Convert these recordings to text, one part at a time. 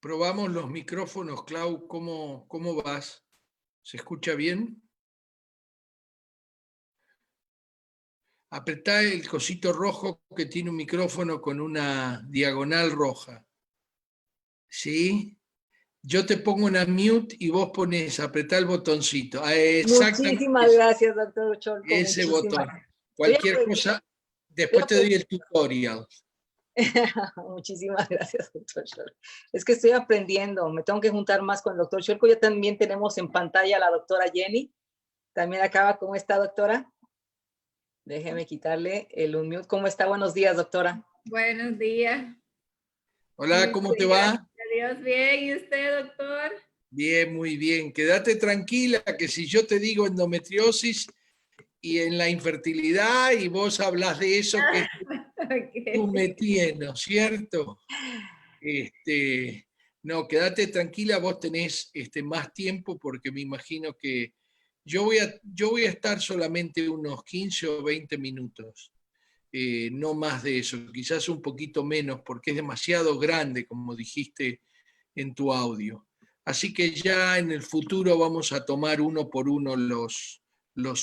Probamos los micrófonos, Clau, ¿cómo vas? ¿Se escucha bien? Apretá el cosito rojo que tiene un micrófono con una diagonal roja. ¿Sí? Yo te pongo una mute y vos pones, apretá el botoncito. Exactamente Muchísimas gracias, doctor Cholco. ese botón. Estoy Cualquier cosa, después te doy el tutorial. Muchísimas gracias, doctor Cholco. Es que estoy aprendiendo, me tengo que juntar más con el doctor Cholco. Ya también tenemos en pantalla a la doctora Jenny. También acaba, ¿cómo está, doctora? Déjeme quitarle el unmute. ¿Cómo está? Buenos días, doctora. Buenos días. Hola, ¿cómo te va? Adiós, bien. ¿Y usted, doctor? Bien, muy bien. Quédate tranquila que si yo te digo endometriosis y en la infertilidad y vos hablas de eso que Okay. tú me tienes, ¿no es cierto? No, quédate tranquila, vos tenés más tiempo porque me imagino que yo voy a estar solamente unos 15 o 20 minutos, no más de eso, quizás un poquito menos porque es demasiado grande, como dijiste en tu audio. Así que ya en el futuro vamos a tomar uno por uno los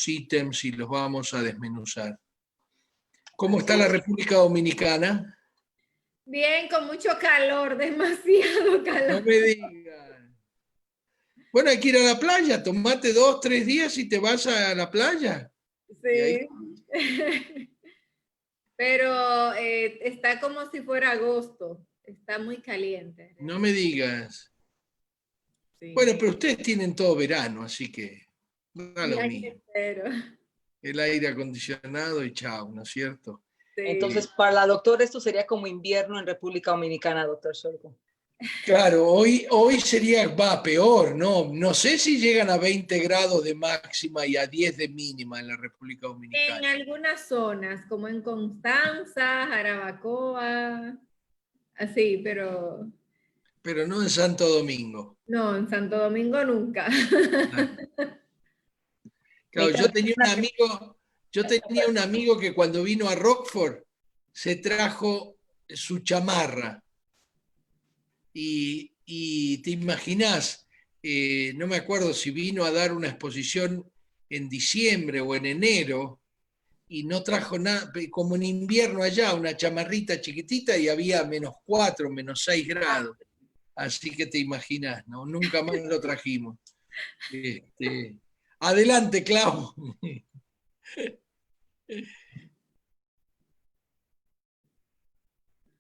ítems y los vamos a desmenuzar. ¿Cómo está la República Dominicana? Bien, con mucho calor, demasiado calor. No me digas. Bueno, hay que ir a la playa, tomate 2, 3 días y te vas a la playa. Sí. Pero está como si fuera agosto. Está muy caliente. No me digas. Sí. Bueno, pero ustedes tienen todo verano, así que da lo mismo. El aire acondicionado y chao, ¿no es cierto? Sí. Entonces, para la doctora esto sería como invierno en República Dominicana, doctor Cholco. Claro, hoy va peor, ¿no? No sé si llegan a 20 grados de máxima y a 10 de mínima en la República Dominicana. En algunas zonas, como en Constanza, Jarabacoa, así, pero... Pero no en Santo Domingo. No, en Santo Domingo nunca. Claro, yo tenía un amigo que cuando vino a Rockford se trajo su chamarra. Y te imaginás, no me acuerdo si vino a dar una exposición en diciembre o en enero, y no trajo nada, como en invierno allá, una chamarrita chiquitita y había -4, -6 grados. Así que te imaginás, ¿no? Nunca más lo trajimos. Adelante, Clau.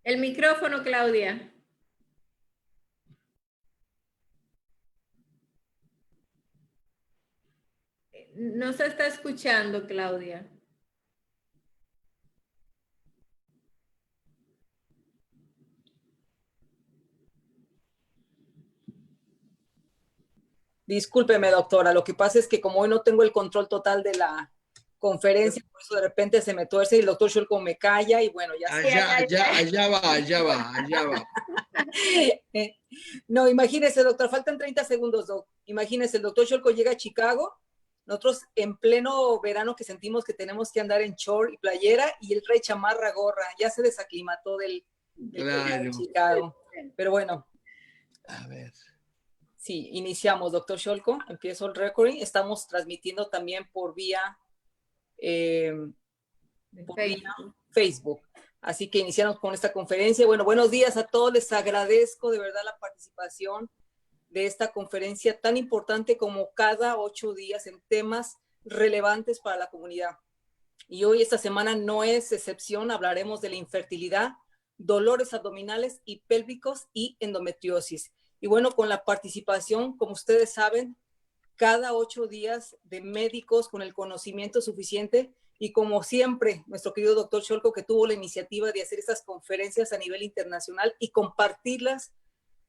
El micrófono, Claudia. No se está escuchando, Claudia. Discúlpeme, doctora, lo que pasa es que como hoy no tengo el control total de la conferencia, por eso de repente se me tuerce y el doctor Cholco me calla y bueno, ya allá va. No, imagínese, doctor, faltan 30 segundos, doc. Imagínese, el doctor Cholco llega a Chicago, nosotros en pleno verano que sentimos que tenemos que andar en short y playera y él trae chamarra, gorra, ya se desaclimató del claro. Chicago. Pero bueno. A ver. Sí, iniciamos, doctor Cholco, empiezo el recording. Estamos transmitiendo también por vía Facebook. Así que iniciamos con esta conferencia. Bueno, buenos días a todos. Les agradezco de verdad la participación de esta conferencia tan importante como cada 8 días en temas relevantes para la comunidad. Y hoy, esta semana, no es excepción. Hablaremos de la infertilidad, dolores abdominales y pélvicos y endometriosis. Y bueno, con la participación, como ustedes saben, cada 8 días de médicos con el conocimiento suficiente y como siempre, nuestro querido doctor Cholco, que tuvo la iniciativa de hacer estas conferencias a nivel internacional y compartirlas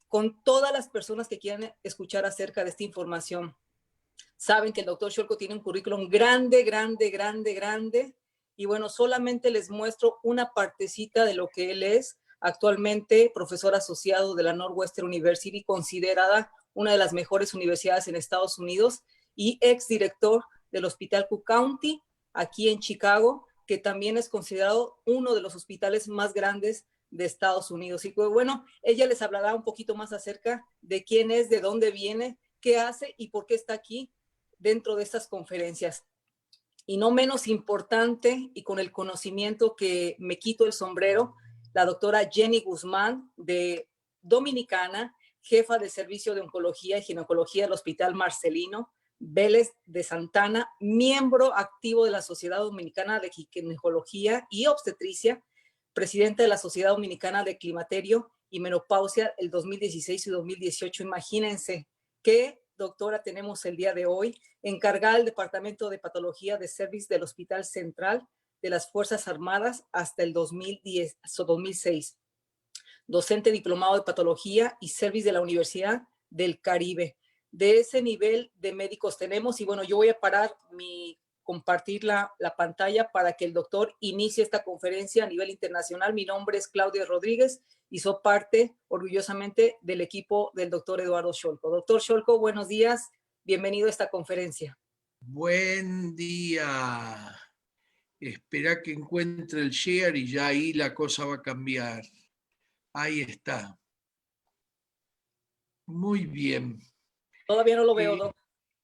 con todas las personas que quieran escuchar acerca de esta información. Saben que el doctor Cholco tiene un currículum grande, y bueno, solamente les muestro una partecita de lo que él es. Actualmente profesor asociado de la Northwestern University, considerada una de las mejores universidades en Estados Unidos, y exdirector del Hospital Cook County, aquí en Chicago, que también es considerado uno de los hospitales más grandes de Estados Unidos. Y pues bueno, ella les hablará un poquito más acerca de quién es, de dónde viene, qué hace y por qué está aquí dentro de estas conferencias. Y no menos importante, y con el conocimiento que me quito el sombrero, la doctora Jenny Guzmán, de Dominicana, jefa del Servicio de Oncología y Ginecología del Hospital Marcelino Vélez de Santana, miembro activo de la Sociedad Dominicana de Ginecología y Obstetricia, presidenta de la Sociedad Dominicana de Climaterio y Menopausia el 2016 y 2018. Imagínense qué doctora tenemos el día de hoy, encargada del Departamento de Patología de Service del Hospital Central de las Fuerzas Armadas hasta el 2006. Docente diplomado de Patología y Service de la Universidad del Caribe. De ese nivel de médicos tenemos, y bueno, yo voy a compartir la pantalla para que el doctor inicie esta conferencia a nivel internacional. Mi nombre es Claudia Rodríguez y soy parte orgullosamente del equipo del doctor Eduardo Scholko. Doctor Scholko, buenos días, bienvenido a esta conferencia. Buen día. Espera que encuentre el share y ya ahí la cosa va a cambiar. Ahí está. Muy bien. Todavía no lo veo, doctor.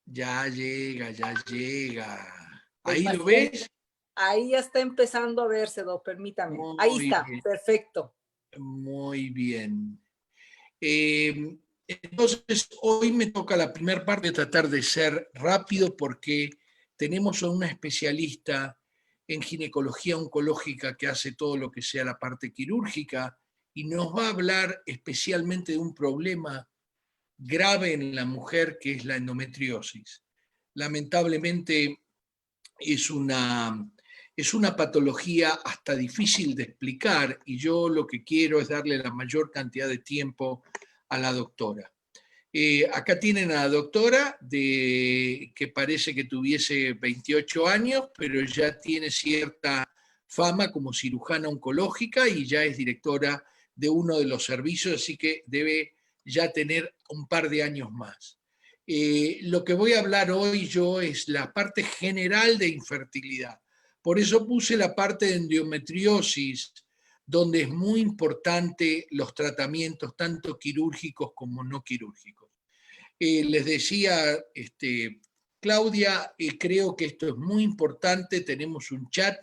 Ya llega, ya llega. Pues ¿Ahí lo ves? Ahí ya está empezando a verse, doctor, permítame. Ahí está, bien. Perfecto. Muy bien. Entonces, hoy me toca la primera parte, tratar de ser rápido porque tenemos a una especialista en ginecología oncológica que hace todo lo que sea la parte quirúrgica y nos va a hablar especialmente de un problema grave en la mujer que es la endometriosis. Lamentablemente es una patología hasta difícil de explicar y yo lo que quiero es darle la mayor cantidad de tiempo a la doctora. Acá tienen a la doctora que parece que tuviese 28 años, pero ya tiene cierta fama como cirujana oncológica y ya es directora de uno de los servicios, así que debe ya tener un par de años más. Lo que voy a hablar hoy yo es la parte general de infertilidad. Por eso puse la parte de endometriosis, donde es muy importante los tratamientos, tanto quirúrgicos como no quirúrgicos. Les decía, Claudia, creo que esto es muy importante, tenemos un chat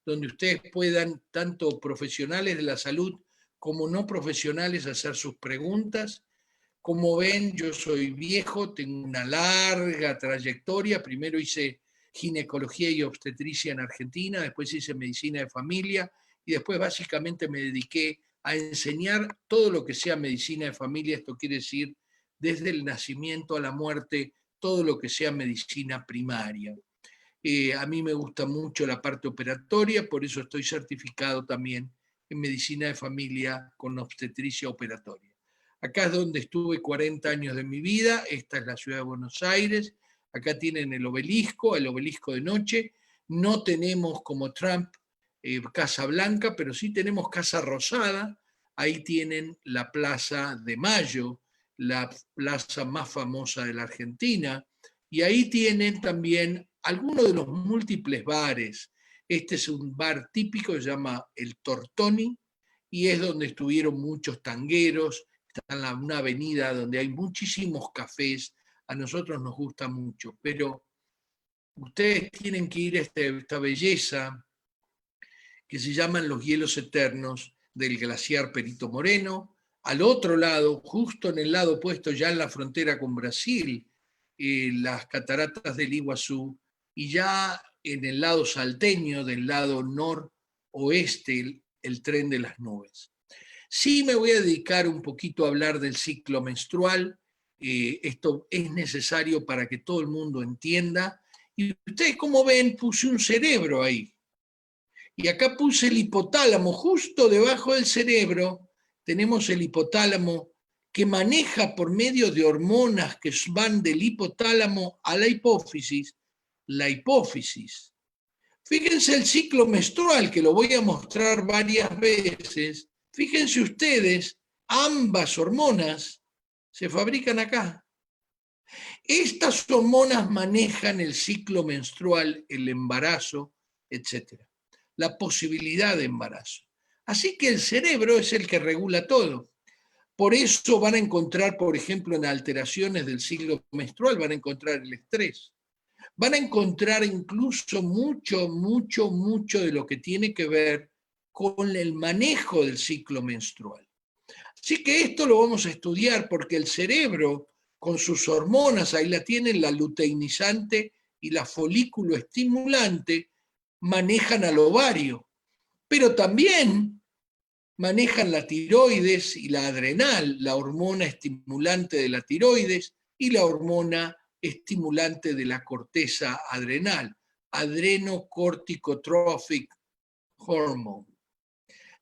donde ustedes puedan, tanto profesionales de la salud como no profesionales, hacer sus preguntas. Como ven, yo soy viejo, tengo una larga trayectoria. Primero hice ginecología y obstetricia en Argentina, después hice medicina de familia y después básicamente me dediqué a enseñar todo lo que sea medicina de familia. Esto quiere decir desde el nacimiento a la muerte, todo lo que sea medicina primaria. A mí me gusta mucho la parte operatoria, por eso estoy certificado también en medicina de familia con obstetricia operatoria. Acá es donde estuve 40 años de mi vida, esta es la ciudad de Buenos Aires, acá tienen el obelisco de noche, no tenemos como Trump Casa Blanca, pero sí tenemos Casa Rosada, ahí tienen la Plaza de Mayo, la plaza más famosa de la Argentina, y ahí tienen también algunos de los múltiples bares. Este es un bar típico, se llama El Tortoni, y es donde estuvieron muchos tangueros, está en una avenida donde hay muchísimos cafés, a nosotros nos gusta mucho, pero ustedes tienen que ir a esta belleza que se llaman los hielos eternos del glaciar Perito Moreno. Al otro lado, justo en el lado opuesto, ya en la frontera con Brasil, las cataratas del Iguazú, y ya en el lado salteño, del lado noroeste, el tren de las nubes. Sí me voy a dedicar un poquito a hablar del ciclo menstrual. Esto es necesario para que todo el mundo entienda. Y ustedes, como ven, puse un cerebro ahí. Y acá puse el hipotálamo, justo debajo del cerebro tenemos el hipotálamo que maneja por medio de hormonas que van del hipotálamo a la hipófisis, la hipófisis. Fíjense el ciclo menstrual, que lo voy a mostrar varias veces. Fíjense ustedes, ambas hormonas se fabrican acá. Estas hormonas manejan el ciclo menstrual, el embarazo, etc. La posibilidad de embarazo. Así que el cerebro es el que regula todo. Por eso van a encontrar, por ejemplo, en alteraciones del ciclo menstrual, van a encontrar el estrés. Van a encontrar incluso mucho de lo que tiene que ver con el manejo del ciclo menstrual. Así que esto lo vamos a estudiar porque el cerebro, con sus hormonas, ahí la tienen, la luteinizante y la folículo estimulante, manejan al ovario, pero también manejan la tiroides y la adrenal, la hormona estimulante de la tiroides y la hormona estimulante de la corteza adrenal, adrenocorticotropic hormone.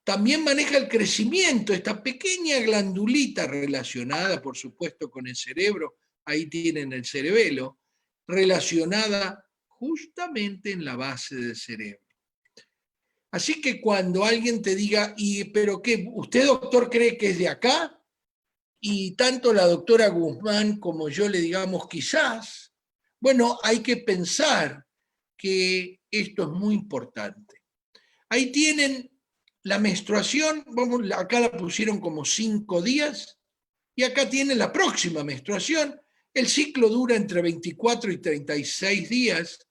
También maneja el crecimiento, esta pequeña glandulita relacionada, por supuesto, con el cerebro, ahí tienen el cerebelo, relacionada justamente en la base del cerebro. Así que cuando alguien te diga, ¿pero qué? ¿Usted, doctor, cree que es de acá? Y tanto la doctora Guzmán como yo le digamos quizás, bueno, hay que pensar que esto es muy importante. Ahí tienen la menstruación, acá la pusieron como 5 días, y acá tienen la próxima menstruación. El ciclo dura entre 24 y 36 días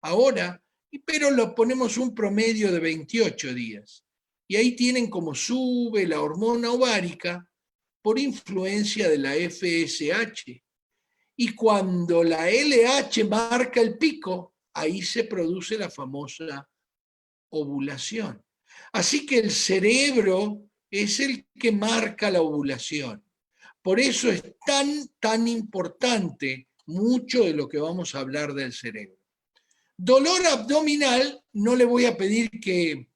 ahora, pero lo ponemos un promedio de 28 días. Y ahí tienen como sube la hormona ovárica por influencia de la FSH. Y cuando la LH marca el pico, ahí se produce la famosa ovulación. Así que el cerebro es el que marca la ovulación. Por eso es tan importante mucho de lo que vamos a hablar del cerebro. Dolor abdominal, no le voy a pedir que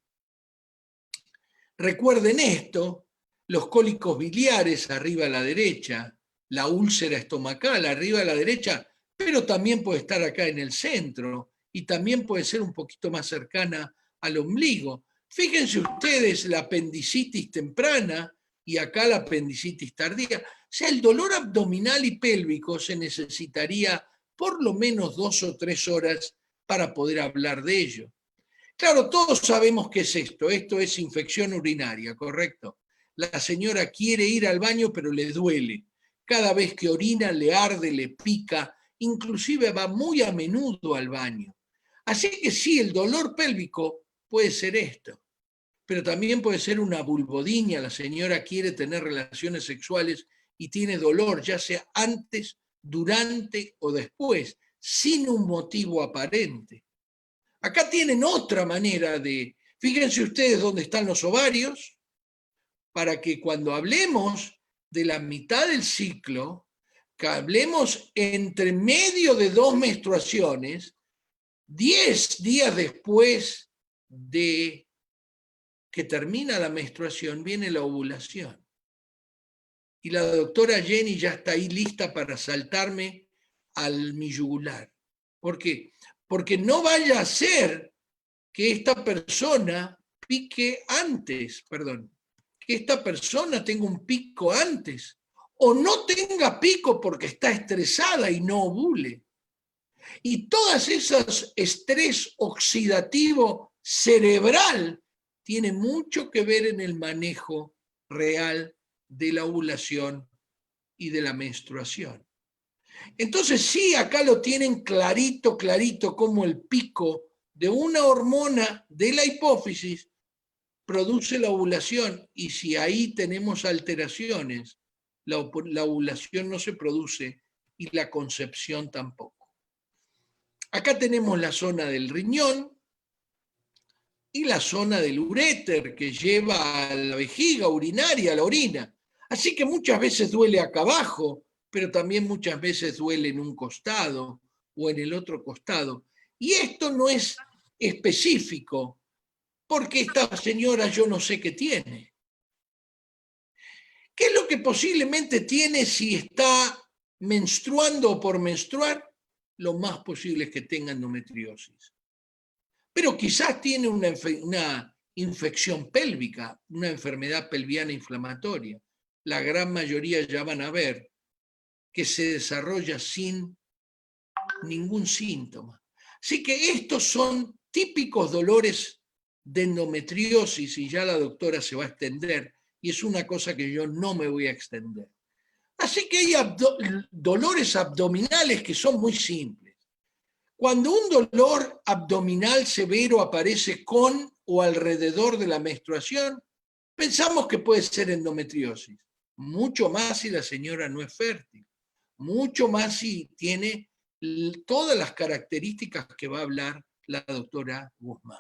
recuerden esto, los cólicos biliares arriba a la derecha, la úlcera estomacal arriba a la derecha, pero también puede estar acá en el centro y también puede ser un poquito más cercana al ombligo. Fíjense ustedes la apendicitis temprana y acá la apendicitis tardía. O sea, el dolor abdominal y pélvico se necesitaría por lo menos 2 o 3 horas para poder hablar de ello. Claro, todos sabemos qué es esto. Esto es infección urinaria, ¿correcto? La señora quiere ir al baño, pero le duele. Cada vez que orina le arde, le pica, inclusive va muy a menudo al baño. Así que sí, el dolor pélvico puede ser esto, pero también puede ser una vulvodinia. La señora quiere tener relaciones sexuales y tiene dolor, ya sea antes, durante o después, sin un motivo aparente. Acá tienen otra manera de, fíjense ustedes dónde están los ovarios, para que cuando hablemos de la mitad del ciclo, que hablemos entre medio de 2 menstruaciones, 10 días después de que termina la menstruación, viene la ovulación. Y la doctora Jenny ya está ahí lista para saltarme al mi yugular. ¿Por qué? Porque no vaya a ser que esta persona pique antes, que esta persona tenga un pico antes, o no tenga pico porque está estresada y no ovule. Y todas esas estrés oxidativo cerebral tiene mucho que ver en el manejo real de la ovulación y de la menstruación. Entonces sí, acá lo tienen clarito como el pico de una hormona de la hipófisis produce la ovulación, y si ahí tenemos alteraciones, la ovulación no se produce y la concepción tampoco. Acá tenemos la zona del riñón y la zona del uréter que lleva a la vejiga urinaria, a la orina. Así que muchas veces duele acá abajo, pero también muchas veces duele en un costado o en el otro costado. Y esto no es específico, porque esta señora yo no sé qué tiene. ¿Qué es lo que posiblemente tiene si está menstruando o por menstruar? Lo más posible es que tenga endometriosis. Pero quizás tiene una infección pélvica, una enfermedad pelviana inflamatoria. La gran mayoría ya van a ver que se desarrolla sin ningún síntoma. Así que estos son típicos dolores de endometriosis, y ya la doctora se va a extender, y es una cosa que yo no me voy a extender. Así que hay dolores abdominales que son muy simples. Cuando un dolor abdominal severo aparece con o alrededor de la menstruación, pensamos que puede ser endometriosis. Mucho más si la señora no es fértil. Mucho más si tiene todas las características que va a hablar la doctora Guzmán.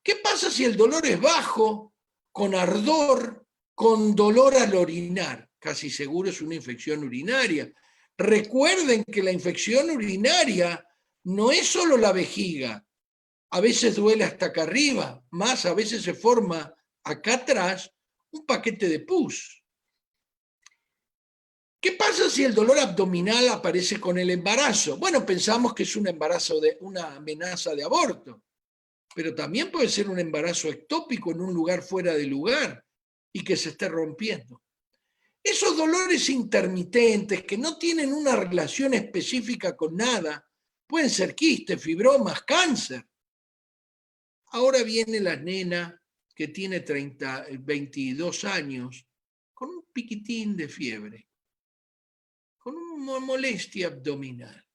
¿Qué pasa si el dolor es bajo, con ardor, con dolor al orinar? Casi seguro es una infección urinaria. Recuerden que la infección urinaria no es solo la vejiga, a veces duele hasta acá arriba, más a veces se forma acá atrás un paquete de pus. ¿Qué pasa si el dolor abdominal aparece con el embarazo? Bueno, pensamos que es un embarazo una amenaza de aborto, pero también puede ser un embarazo ectópico en un lugar fuera de lugar y que se esté rompiendo. Esos dolores intermitentes que no tienen una relación específica con nada, pueden ser quistes, fibromas, cáncer. Ahora viene la nena que tiene 22 años con un piquitín de fiebre, con una molestia abdominal.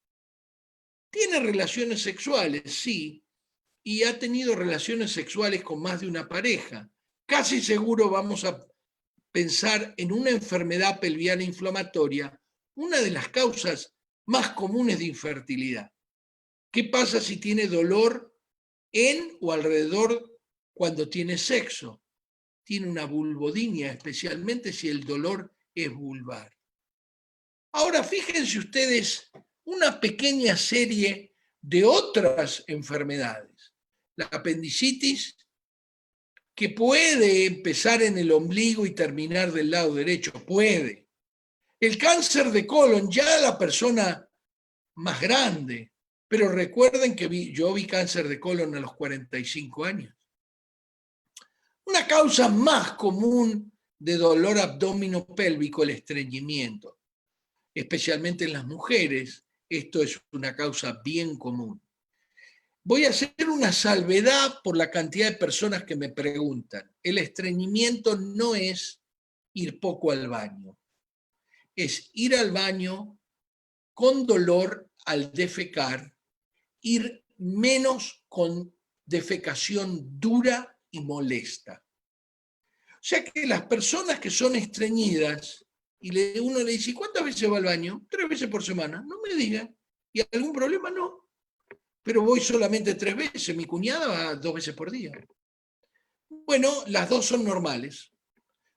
Tiene relaciones sexuales, sí, y ha tenido relaciones sexuales con más de una pareja. Casi seguro vamos a pensar en una enfermedad pelviana inflamatoria, una de las causas más comunes de infertilidad. ¿Qué pasa si tiene dolor en o alrededor cuando tiene sexo? Tiene una vulvodinia, especialmente si el dolor es vulvar. Ahora, fíjense ustedes una pequeña serie de otras enfermedades. La apendicitis, que puede empezar en el ombligo y terminar del lado derecho, puede. El cáncer de colon, ya la persona más grande, pero recuerden que yo vi cáncer de colon a los 45 años. Una causa más común de dolor abdominopélvico, el estreñimiento, especialmente en las mujeres. Esto es una causa bien común. Voy a hacer una salvedad por la cantidad de personas que me preguntan. El estreñimiento no es ir poco al baño, es ir al baño con dolor al defecar, ir menos con defecación dura y molesta. O sea que las personas que son estreñidas, y uno le dice, ¿cuántas veces va al baño? 3 veces por semana. No me digan. ¿Y algún problema? No. Pero voy solamente 3 veces, mi cuñada va 2 veces por día. Bueno, las dos son normales.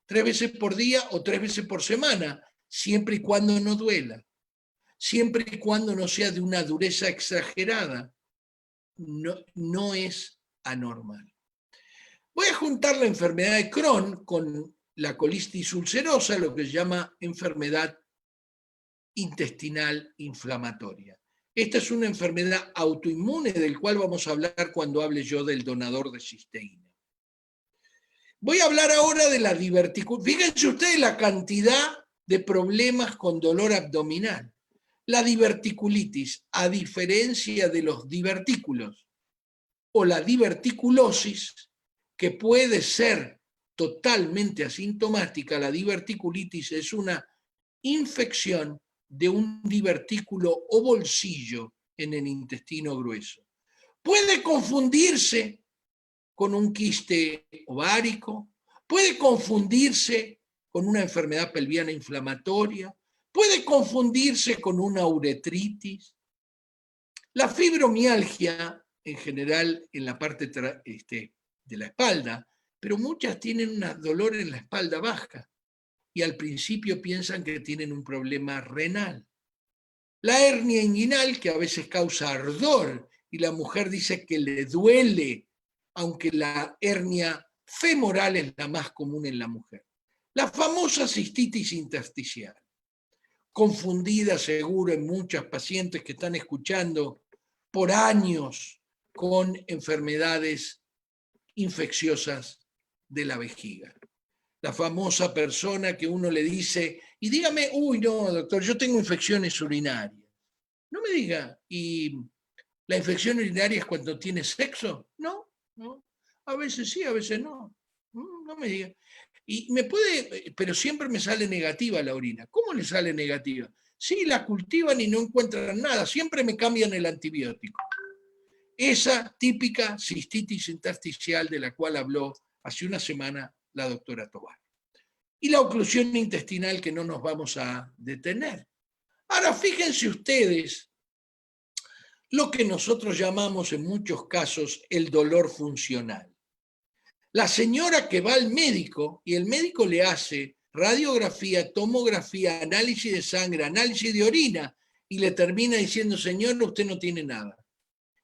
3 veces por día o 3 veces por semana, siempre y cuando no duela. Siempre y cuando no sea de una dureza exagerada. No es anormal. Voy a juntar la enfermedad de Crohn con la colitis ulcerosa, lo que se llama enfermedad intestinal inflamatoria. Esta es una enfermedad autoinmune del cual vamos a hablar cuando hable yo del donador de cisteína. Voy a hablar ahora de la diverticulitis. Fíjense ustedes la cantidad de problemas con dolor abdominal. La diverticulitis, a diferencia de los divertículos o la diverticulosis, que puede ser totalmente asintomática, la diverticulitis es una infección de un divertículo o bolsillo en el intestino grueso. Puede confundirse con un quiste ovárico, puede confundirse con una enfermedad pelviana inflamatoria, puede confundirse con una uretritis. La fibromialgia, en general, en la parte de la espalda, pero muchas tienen un dolor en la espalda baja y al principio piensan que tienen un problema renal. La hernia inguinal, que a veces causa ardor y la mujer dice que le duele, aunque la hernia femoral es la más común en la mujer. La famosa cistitis intersticial, confundida seguro en muchas pacientes que están escuchando por años con enfermedades infecciosas de la vejiga. La famosa persona que uno le dice, y dígame, uy, no, doctor, yo tengo infecciones urinarias. No me diga, ¿y la infección urinaria es cuando tienes sexo? No, no. A veces sí, a veces no. No me diga. Y me puede, pero siempre me sale negativa la orina. ¿Cómo le sale negativa? Sí, la cultivan y no encuentran nada. Siempre me cambian el antibiótico. Esa típica cistitis intersticial de la cual habló hace una semana la doctora Tobar. Y la oclusión intestinal que no nos vamos a detener. Ahora, fíjense ustedes lo que nosotros llamamos en muchos casos el dolor funcional. La señora que va al médico y el médico le hace radiografía, tomografía, análisis de sangre, análisis de orina y le termina diciendo, señor, usted no tiene nada.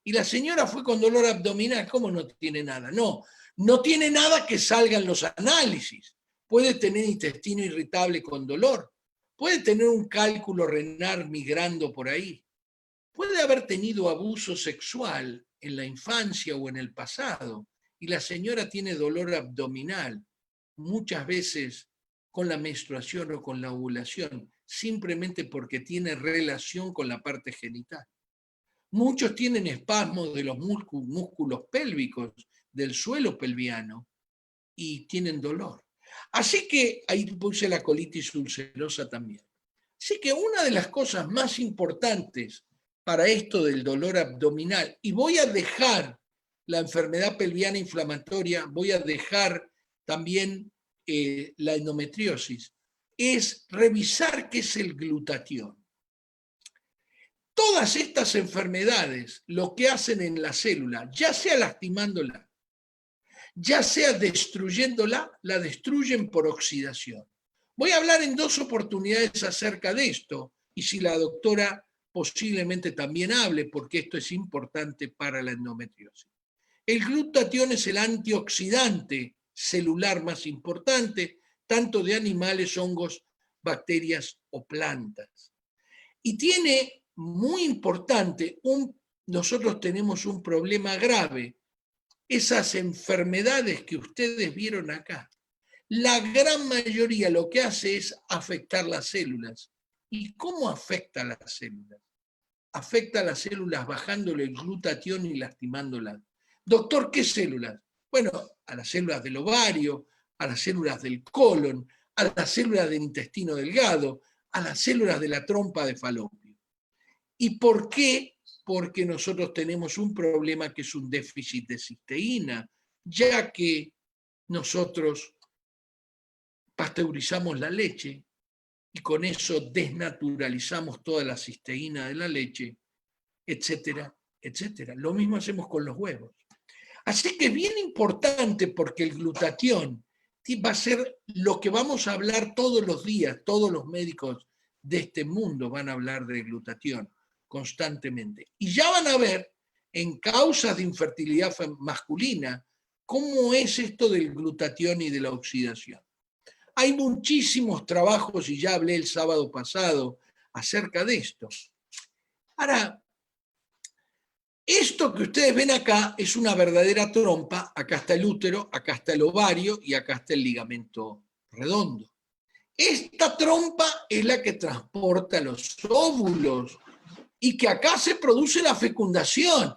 Y la señora fue con dolor abdominal, ¿cómo no tiene nada? No, no tiene nada que salga en los análisis. Puede tener intestino irritable con dolor, puede tener un cálculo renal migrando por ahí, puede haber tenido abuso sexual en la infancia o en el pasado, y la señora tiene dolor abdominal, muchas veces con la menstruación o con la ovulación, simplemente porque tiene relación con la parte genital. Muchos tienen espasmos de los músculos pélvicos, del suelo pelviano, y tienen dolor. Así que ahí puse la colitis ulcerosa también. Así que una de las cosas más importantes para esto del dolor abdominal, y voy a dejar la enfermedad pelviana inflamatoria, voy a dejar también la endometriosis, es revisar qué es el glutatión. Todas estas enfermedades lo que hacen en la célula, ya sea lastimándola, ya sea destruyéndola, la destruyen por oxidación. Voy a hablar en 2 oportunidades acerca de esto, y si la doctora posiblemente también hable, porque esto es importante para la endometriosis. El glutatión es el antioxidante celular más importante, tanto de animales, hongos, bacterias o plantas. Y tiene, muy importante, nosotros tenemos un problema grave. Esas enfermedades que ustedes vieron acá, la gran mayoría lo que hace es afectar las células. ¿Y cómo afecta a las células? Afecta a las células bajándole el glutatión y lastimándolas. Doctor, ¿qué células? Bueno, a las células del ovario, a las células del colon, a las células del intestino delgado, a las células de la trompa de Falopio. ¿Y por qué? Porque nosotros tenemos un problema que es un déficit de cisteína, ya que nosotros pasteurizamos la leche y con eso desnaturalizamos toda la cisteína de la leche, etcétera, etcétera. Lo mismo hacemos con los huevos. Así que es bien importante porque el glutatión va a ser lo que vamos a hablar todos los días, todos los médicos de este mundo van a hablar de glutatión constantemente. Y ya van a ver en causas de infertilidad masculina cómo es esto del glutatión y de la oxidación. Hay muchísimos trabajos, y ya hablé el sábado pasado acerca de esto. Ahora, esto que ustedes ven acá es una verdadera trompa. Acá está el útero, acá está el ovario y acá está el ligamento redondo. Esta trompa es la que transporta los óvulos y que acá se produce la fecundación.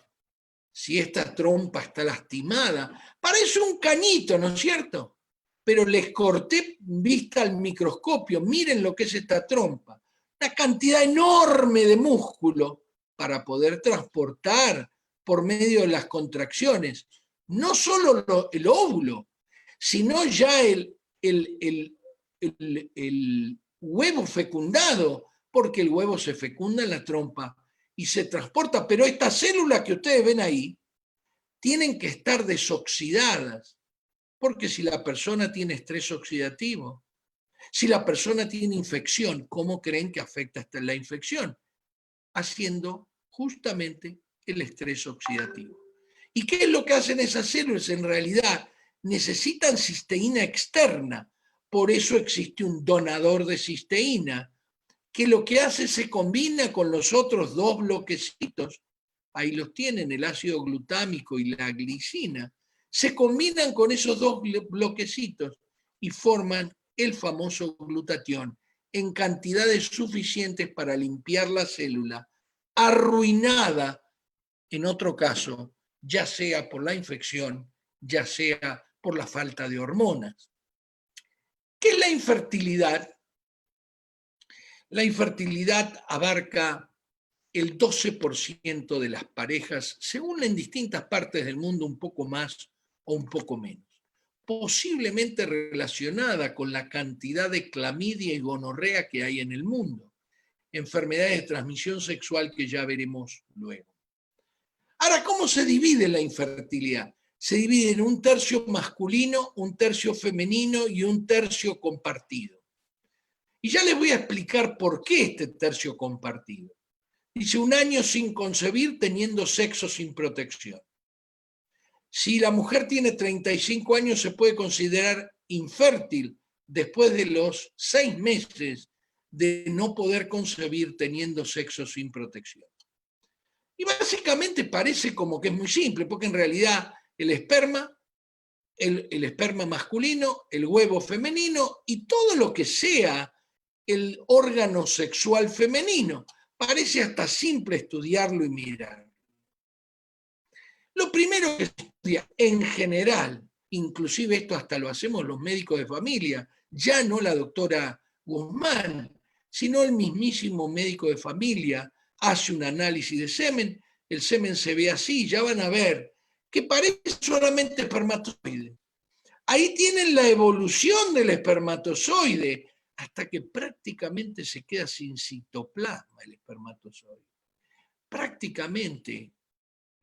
Si esta trompa está lastimada, parece un cañito, ¿no es cierto? Pero les corté vista al microscopio. Miren lo que es esta trompa. Una cantidad enorme de músculo para poder transportar por medio de las contracciones, no solo el óvulo, sino ya el huevo fecundado, porque el huevo se fecunda en la trompa y se transporta, pero estas células que ustedes ven ahí tienen que estar desoxidadas, porque si la persona tiene estrés oxidativo, si la persona tiene infección, ¿cómo creen que afecta hasta la infección? Haciendo justamente el estrés oxidativo. ¿Y qué es lo que hacen esas células? En realidad necesitan cisteína externa, por eso existe un donador de cisteína, que lo que hace se combina con los otros 2 bloquecitos, ahí los tienen, el ácido glutámico y la glicina, se combinan con esos 2 bloquecitos y forman el famoso glutatión en cantidades suficientes para limpiar la célula arruinada, en otro caso, ya sea por la infección ya sea por la falta de hormonas. ¿Qué es la infertilidad? La infertilidad abarca el 12% de las parejas, según en distintas partes del mundo, un poco más o un poco menos, posiblemente relacionada con la cantidad de clamidia y gonorrea que hay en el mundo, enfermedades de transmisión sexual que ya veremos luego. Ahora, ¿cómo se divide la infertilidad? Se divide en un tercio masculino, un tercio femenino y un tercio compartido. Y ya les voy a explicar por qué este tercio compartido. Dice 1 año sin concebir teniendo sexo sin protección. Si la mujer tiene 35 años se puede considerar infértil después de los 6 meses de no poder concebir teniendo sexo sin protección. Y básicamente parece como que es muy simple, porque en realidad el esperma masculino, el huevo femenino y todo lo que sea el órgano sexual femenino. Parece hasta simple estudiarlo y mirar. Lo primero que se estudia en general, inclusive esto hasta lo hacemos los médicos de familia, ya no la doctora Guzmán, sino el mismísimo médico de familia, hace un análisis de semen, el semen se ve así, ya van a ver que parece solamente espermatozoide. Ahí tienen la evolución del espermatozoide, hasta que prácticamente se queda sin citoplasma el espermatozoide. Prácticamente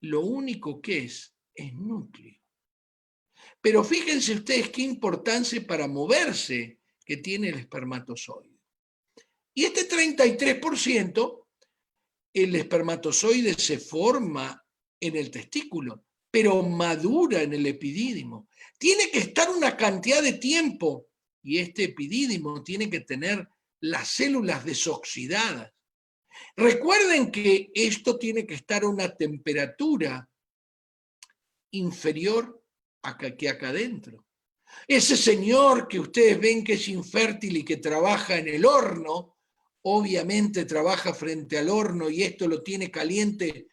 lo único que es núcleo. Pero fíjense ustedes qué importancia para moverse que tiene el espermatozoide. Y este 33%, el espermatozoide se forma en el testículo, pero madura en el epidídimo. Tiene que estar una cantidad de tiempo y este epidídimo tiene que tener las células desoxidadas. Recuerden que esto tiene que estar a una temperatura inferior a que acá adentro. Ese señor que ustedes ven que es infértil y que trabaja en el horno, obviamente trabaja frente al horno y esto lo tiene caliente,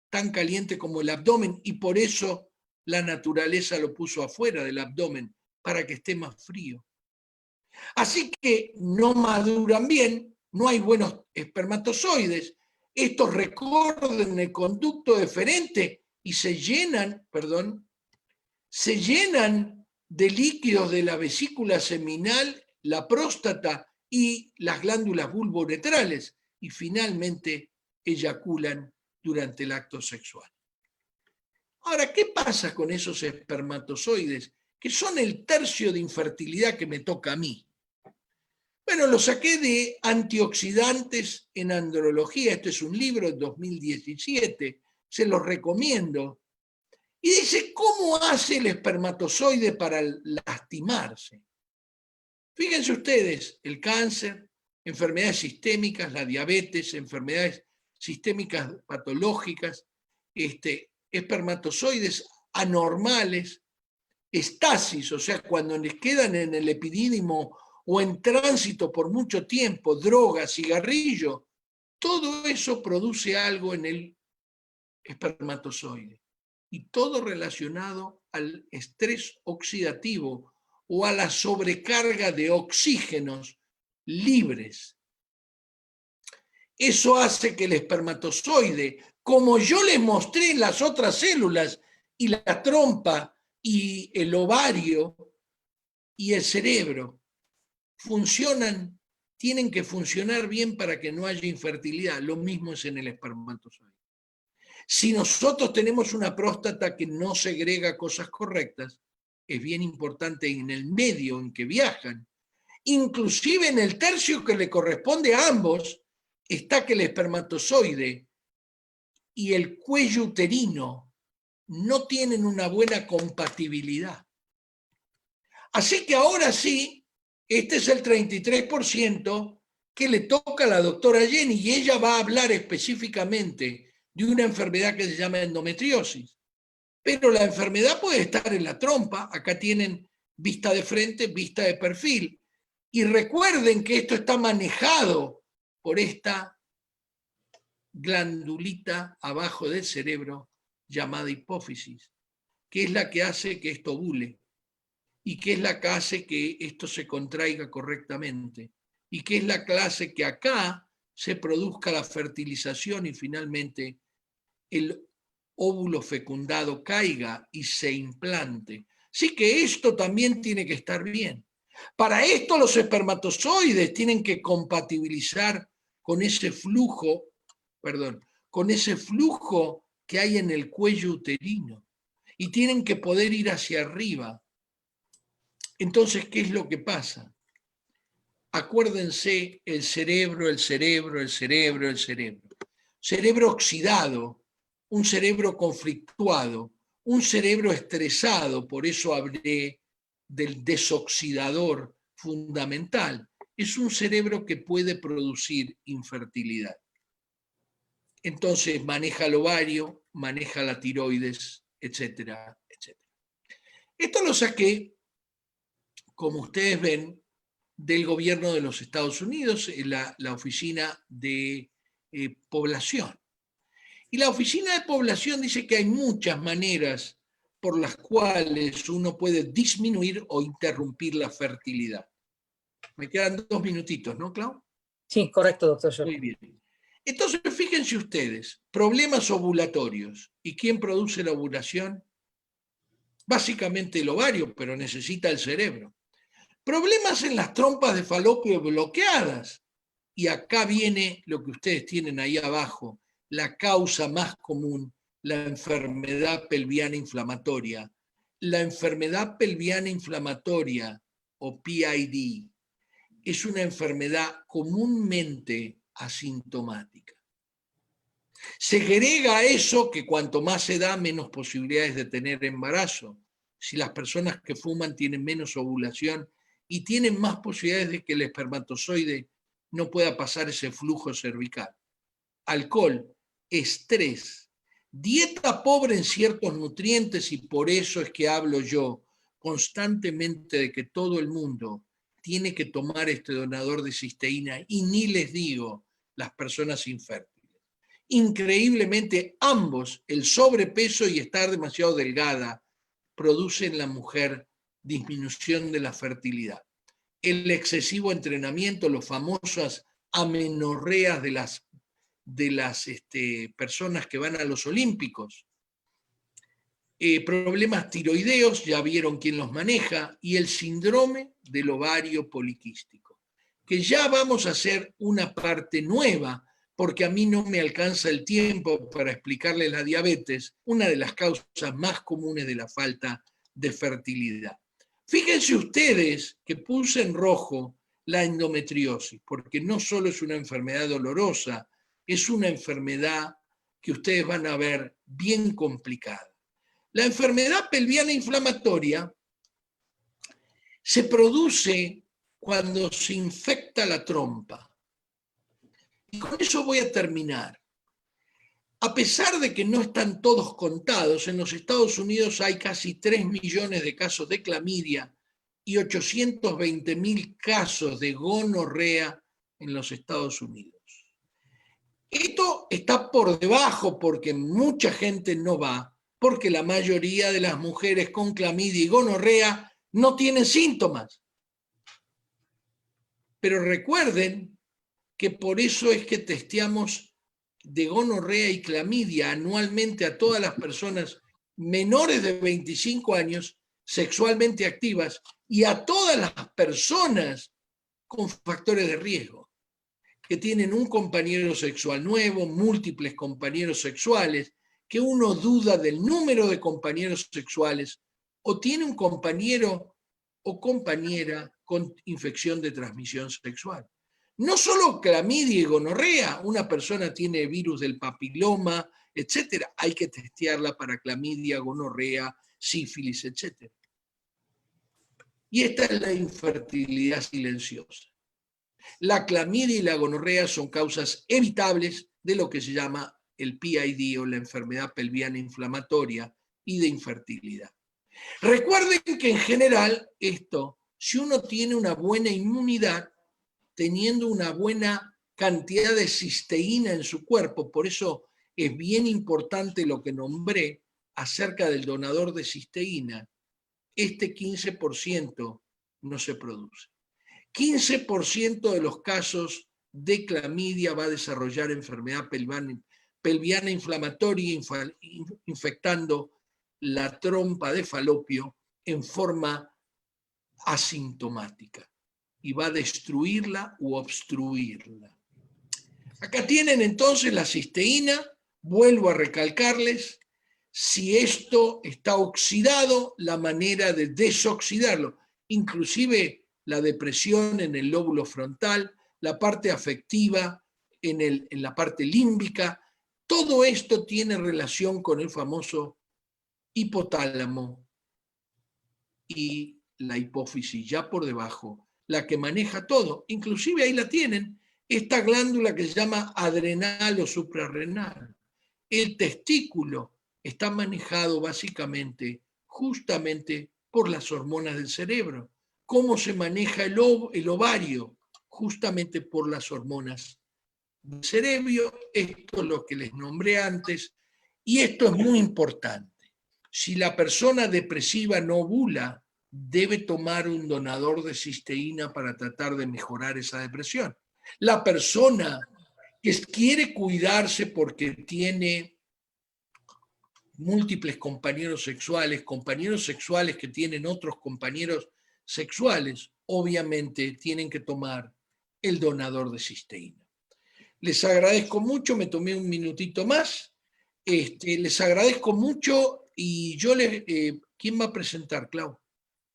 tan caliente como el abdomen, y por eso la naturaleza lo puso afuera del abdomen, para que esté más frío. Así que no maduran bien, no hay buenos espermatozoides, estos recorren el conducto deferente y se llenan de líquidos de la vesícula seminal, la próstata y las glándulas vulvouretrales, y finalmente eyaculan durante el acto sexual. Ahora, ¿qué pasa con esos espermatozoides, que son el tercio de infertilidad que me toca a mí? Bueno, lo saqué de Antioxidantes en Andrología, este es un libro de 2017, se los recomiendo. Y dice, ¿cómo hace el espermatozoide para lastimarse? Fíjense ustedes, el cáncer, enfermedades sistémicas, la diabetes, enfermedades sistémicas patológicas, espermatozoides anormales, estasis, o sea, cuando les quedan en el epidídimo o en tránsito por mucho tiempo, drogas, cigarrillo, todo eso produce algo en el espermatozoide. Y todo relacionado al estrés oxidativo o a la sobrecarga de oxígenos libres. Eso hace que el espermatozoide, como yo les mostré en las otras células, y la trompa y el ovario y el cerebro, tienen que funcionar bien para que no haya infertilidad. Lo mismo es en el espermatozoide. Si nosotros tenemos una próstata que no segrega cosas correctas, es bien importante en el medio en que viajan, inclusive en el tercio que le corresponde a ambos, está que el espermatozoide y el cuello uterino no tienen una buena compatibilidad. Así que ahora sí, este es el 33% que le toca a la doctora Jenny, y ella va a hablar específicamente de una enfermedad que se llama endometriosis. Pero la enfermedad puede estar en la trompa, acá tienen vista de frente, vista de perfil, y recuerden que esto está manejado por esta glandulita abajo del cerebro llamada hipófisis, que es la que hace que esto ovule, y que es la que hace que esto se contraiga correctamente, y que es la que hace que acá se produzca la fertilización y finalmente el óvulo fecundado caiga y se implante. Así que esto también tiene que estar bien. Para esto los espermatozoides tienen que compatibilizar con ese flujo, con ese flujo que hay en el cuello uterino y tienen que poder ir hacia arriba. Entonces, ¿qué es lo que pasa? Acuérdense, el cerebro, el cerebro, el cerebro, el cerebro. Cerebro oxidado, un cerebro conflictuado, un cerebro estresado, por eso hablé del desoxidador fundamental. Es un cerebro que puede producir infertilidad. Entonces maneja el ovario, maneja la tiroides, etcétera, etcétera. Esto lo saqué, como ustedes ven, del gobierno de los Estados Unidos, la Oficina de Población. Y la Oficina de Población dice que hay muchas maneras por las cuales uno puede disminuir o interrumpir la fertilidad. Me quedan 2 minutitos, ¿no, Clau? Sí, correcto, doctor. Muy bien. Entonces, fíjense ustedes, problemas ovulatorios. ¿Y quién produce la ovulación? Básicamente el ovario, pero necesita el cerebro. Problemas en las trompas de falopio bloqueadas. Y acá viene lo que ustedes tienen ahí abajo, la causa más común, la enfermedad pelviana inflamatoria. La enfermedad pelviana inflamatoria, o PID, es una enfermedad comúnmente asintomática. Se agrega a eso que cuanto más se da, menos posibilidades de tener embarazo. Si las personas que fuman tienen menos ovulación y tienen más posibilidades de que el espermatozoide no pueda pasar ese flujo cervical. Alcohol, estrés, dieta pobre en ciertos nutrientes, y por eso es que hablo yo constantemente de que todo el mundo tiene que tomar este donador de cisteína, y ni les digo las personas infértiles. Increíblemente, ambos, el sobrepeso y estar demasiado delgada, producen en la mujer disminución de la fertilidad. El excesivo entrenamiento, las famosas amenorreas de las personas que van a los olímpicos, problemas tiroideos, ya vieron quién los maneja, y el síndrome del ovario poliquístico, que ya vamos a hacer una parte nueva, porque a mí no me alcanza el tiempo para explicarles la diabetes, una de las causas más comunes de la falta de fertilidad. Fíjense ustedes que puse en rojo la endometriosis, porque no solo es una enfermedad dolorosa, es una enfermedad que ustedes van a ver bien complicada. La enfermedad pelviana inflamatoria se produce cuando se infecta la trompa. Y con eso voy a terminar. A pesar de que no están todos contados, en los Estados Unidos hay casi 3 millones de casos de clamidia y 820.000 casos de gonorrea en los Estados Unidos. Esto está por debajo porque mucha gente no va, porque la mayoría de las mujeres con clamidia y gonorrea no tienen síntomas. Pero recuerden que por eso es que testeamos de gonorrea y clamidia anualmente a todas las personas menores de 25 años sexualmente activas y a todas las personas con factores de riesgo, que tienen un compañero sexual nuevo, múltiples compañeros sexuales, que uno duda del número de compañeros sexuales, o tiene un compañero o compañera con infección de transmisión sexual. No solo clamidia y gonorrea, una persona tiene virus del papiloma, etcétera. Hay que testearla para clamidia, gonorrea, sífilis, etcétera. Y esta es la infertilidad silenciosa. La clamidia y la gonorrea son causas evitables de lo que se llama el PID o la enfermedad pelviana inflamatoria y de infertilidad. Recuerden que en general esto, si uno tiene una buena inmunidad, teniendo una buena cantidad de cisteína en su cuerpo, por eso es bien importante lo que nombré, acerca del donador de cisteína, este 15% no se produce. 15% de los casos de clamidia va a desarrollar enfermedad pelviana inflamatoria, infectando la trompa de falopio en forma asintomática y va a destruirla u obstruirla. Acá tienen entonces la cisteína. Vuelvo a recalcarles, si esto está oxidado, la manera de desoxidarlo, inclusive la depresión en el lóbulo frontal, la parte afectiva en la parte límbica, todo esto tiene relación con el famoso hipotálamo y la hipófisis ya por debajo, la que maneja todo. Inclusive ahí la tienen, esta glándula que se llama adrenal o suprarrenal. El testículo está manejado básicamente, justamente por las hormonas del cerebro. ¿Cómo se maneja el ovario? Justamente por las hormonas del cerebro. Esto es lo que les nombré antes, y esto es muy importante. Si la persona depresiva no ovula, debe tomar un donador de cisteína para tratar de mejorar esa depresión. La persona que quiere cuidarse porque tiene múltiples compañeros sexuales que tienen otros compañeros sexuales, obviamente tienen que tomar el donador de cisteína. Les agradezco mucho, me tomé un minutito más. Les agradezco mucho y yo ¿quién va a presentar, Clau?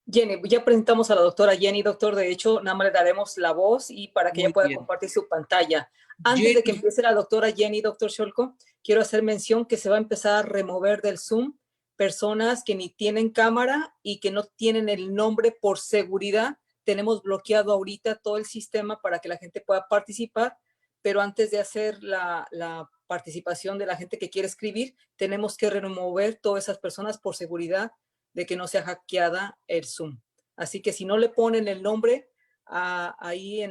Jenny, ya presentamos a la doctora Jenny, doctor. De hecho, nada más le daremos la voz y para que ella pueda compartir su pantalla. Antes de que empiece la doctora Jenny, doctor Scholko, quiero hacer mención que se va a empezar a remover del Zoom personas que ni tienen cámara y que no tienen el nombre por seguridad. Tenemos bloqueado ahorita todo el sistema para que la gente pueda participar, pero antes de hacer la participación de la gente que quiere escribir, tenemos que remover todas esas personas por seguridad de que no sea hackeada el Zoom. Así que si no le ponen el nombre ahí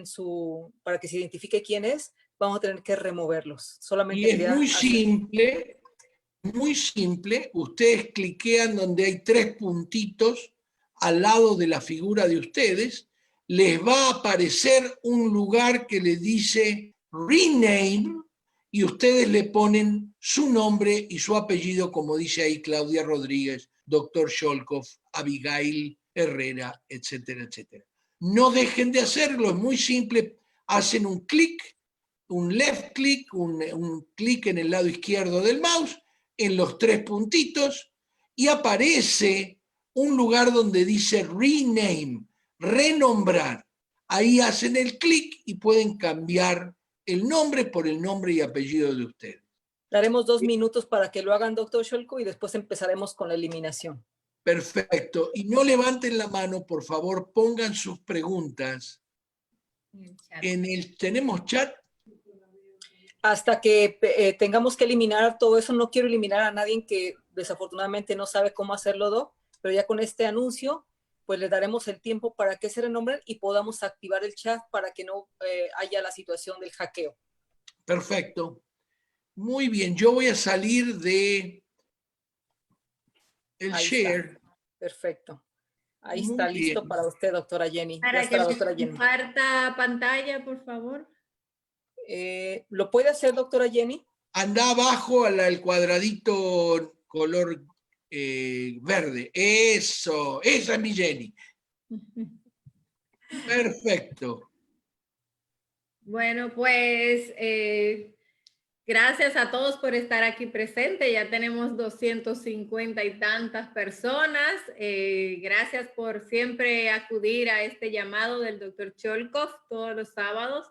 para que se identifique quién es, vamos a tener que removerlos. Solamente y es muy simple. Ustedes cliquean donde hay 3 puntitos al lado de la figura de ustedes. Les va a aparecer un lugar que le dice Rename y ustedes le ponen su nombre y su apellido, como dice ahí Claudia Rodríguez, Dr. Scholkoff, Abigail Herrera, etcétera, etcétera. No dejen de hacerlo, es muy simple. Hacen un clic, un left click, un clic en el lado izquierdo del mouse, en los 3 puntitos, y aparece un lugar donde dice rename, renombrar. Ahí hacen el clic y pueden cambiar el nombre por el nombre y apellido de ustedes. Daremos 2 minutos para que lo hagan, doctor Scholko, y después empezaremos con la eliminación. Perfecto. Y no levanten la mano, por favor, pongan sus preguntas. ¿Tenemos chat? Hasta que tengamos que eliminar todo eso, no quiero eliminar a nadie que desafortunadamente no sabe cómo hacerlo, Doc, pero ya con este anuncio, pues le daremos el tiempo para que se renombren y podamos activar el chat para que no haya la situación del hackeo. Perfecto. Muy bien, yo voy a salir de el share. Está. Perfecto. Ahí muy está listo bien. Para usted, doctora Jenny. Para que comparta pantalla, por favor. ¿Lo puede hacer, doctora Jenny? Anda abajo al cuadradito color verde. Eso, esa es mi Jenny. Perfecto. Bueno, pues gracias a todos por estar aquí presente. Ya tenemos 250 y tantas personas. Gracias por siempre acudir a este llamado del doctor Scholkoff todos los sábados.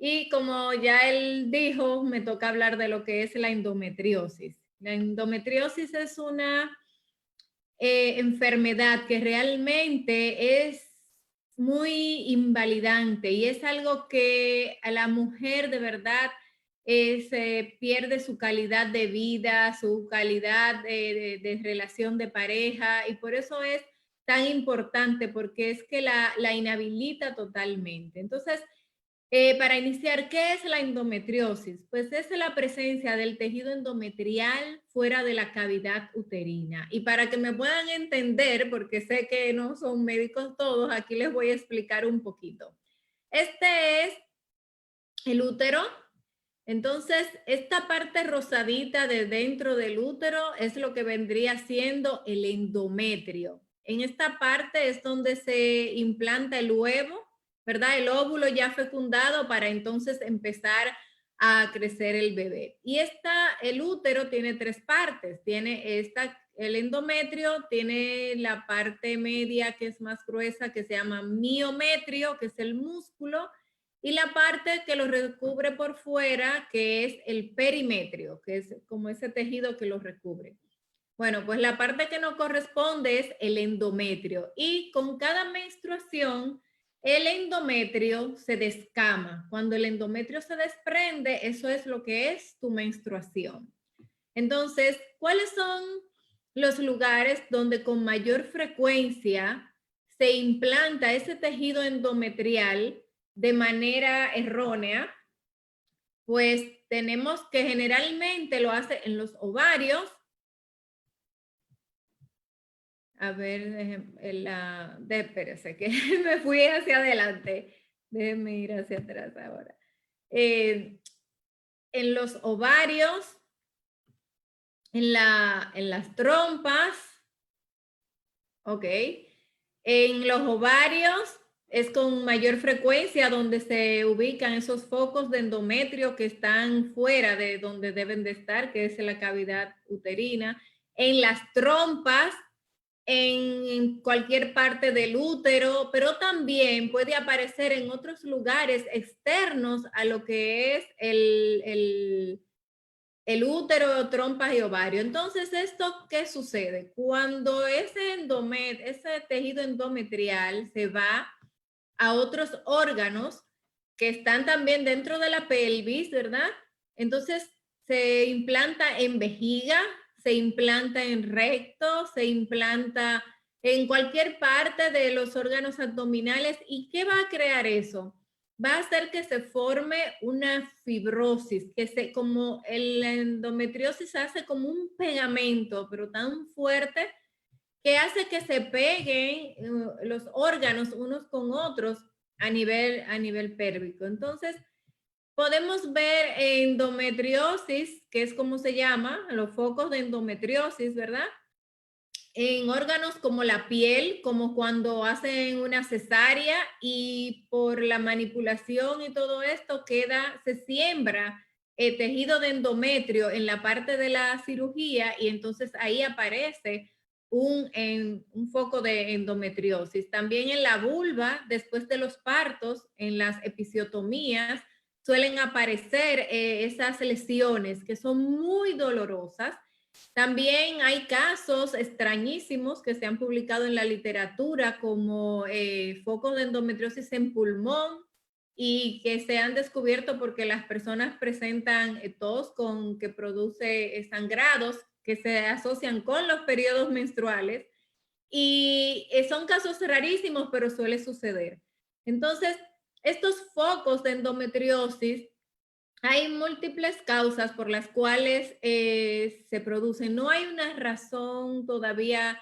Y como ya él dijo, me toca hablar de lo que es la endometriosis. La endometriosis es una enfermedad que realmente es muy invalidante y es algo que a la mujer de verdad pierde su calidad de vida, su calidad de relación de pareja, y por eso es tan importante, porque es que la inhabilita totalmente. Entonces, Para iniciar, ¿qué es la endometriosis? Pues es la presencia del tejido endometrial fuera de la cavidad uterina. Y para que me puedan entender, porque sé que no son médicos todos, aquí les voy a explicar un poquito. Este es el útero. Entonces, esta parte rosadita de dentro del útero es lo que vendría siendo el endometrio. En esta parte es donde se implanta el huevo, ¿verdad? El óvulo ya fecundado para entonces empezar a crecer el bebé. Y el útero tiene tres partes. Tiene el endometrio, tiene la parte media que es más gruesa, que se llama miometrio, que es el músculo, y la parte que lo recubre por fuera, que es el perimetrio, que es como ese tejido que lo recubre. Bueno, pues la parte que nos corresponde es el endometrio. Y con cada menstruación, el endometrio se descama. Cuando el endometrio se desprende, eso es lo que es tu menstruación. Entonces, ¿cuáles son los lugares donde con mayor frecuencia se implanta ese tejido endometrial de manera errónea? Pues tenemos que generalmente lo hace en los ovarios. A ver, espérese, que me fui hacia adelante. Déjenme ir hacia atrás ahora. En los ovarios, en las trompas, ok. En los ovarios es con mayor frecuencia donde se ubican esos focos de endometrio que están fuera de donde deben de estar, que es en la cavidad uterina. En las trompas, en cualquier parte del útero, pero también puede aparecer en otros lugares externos a lo que es el útero, trompas y ovario. Entonces, ¿esto qué sucede? Cuando ese tejido endometrial se va a otros órganos que están también dentro de la pelvis, ¿verdad? Entonces, se implanta en vejiga, se implanta en recto, se implanta en cualquier parte de los órganos abdominales. ¿Y qué va a crear eso? Va a hacer que se forme una fibrosis, como la endometriosis hace como un pegamento, pero tan fuerte que hace que se peguen los órganos unos con otros a nivel pélvico. Entonces, podemos ver endometriosis, que es como se llama, los focos de endometriosis, ¿verdad? En órganos como la piel, como cuando hacen una cesárea y por la manipulación y todo esto se siembra el tejido de endometrio en la parte de la cirugía y entonces ahí aparece un foco de endometriosis. También en la vulva, después de los partos, en las episiotomías, suelen aparecer esas lesiones que son muy dolorosas. También hay casos extrañísimos que se han publicado en la literatura como focos de endometriosis en pulmón y que se han descubierto porque las personas presentan tos que produce sangrados que se asocian con los periodos menstruales y son casos rarísimos, pero suele suceder. Entonces, estos focos de endometriosis hay múltiples causas por las cuales se producen. No hay una razón todavía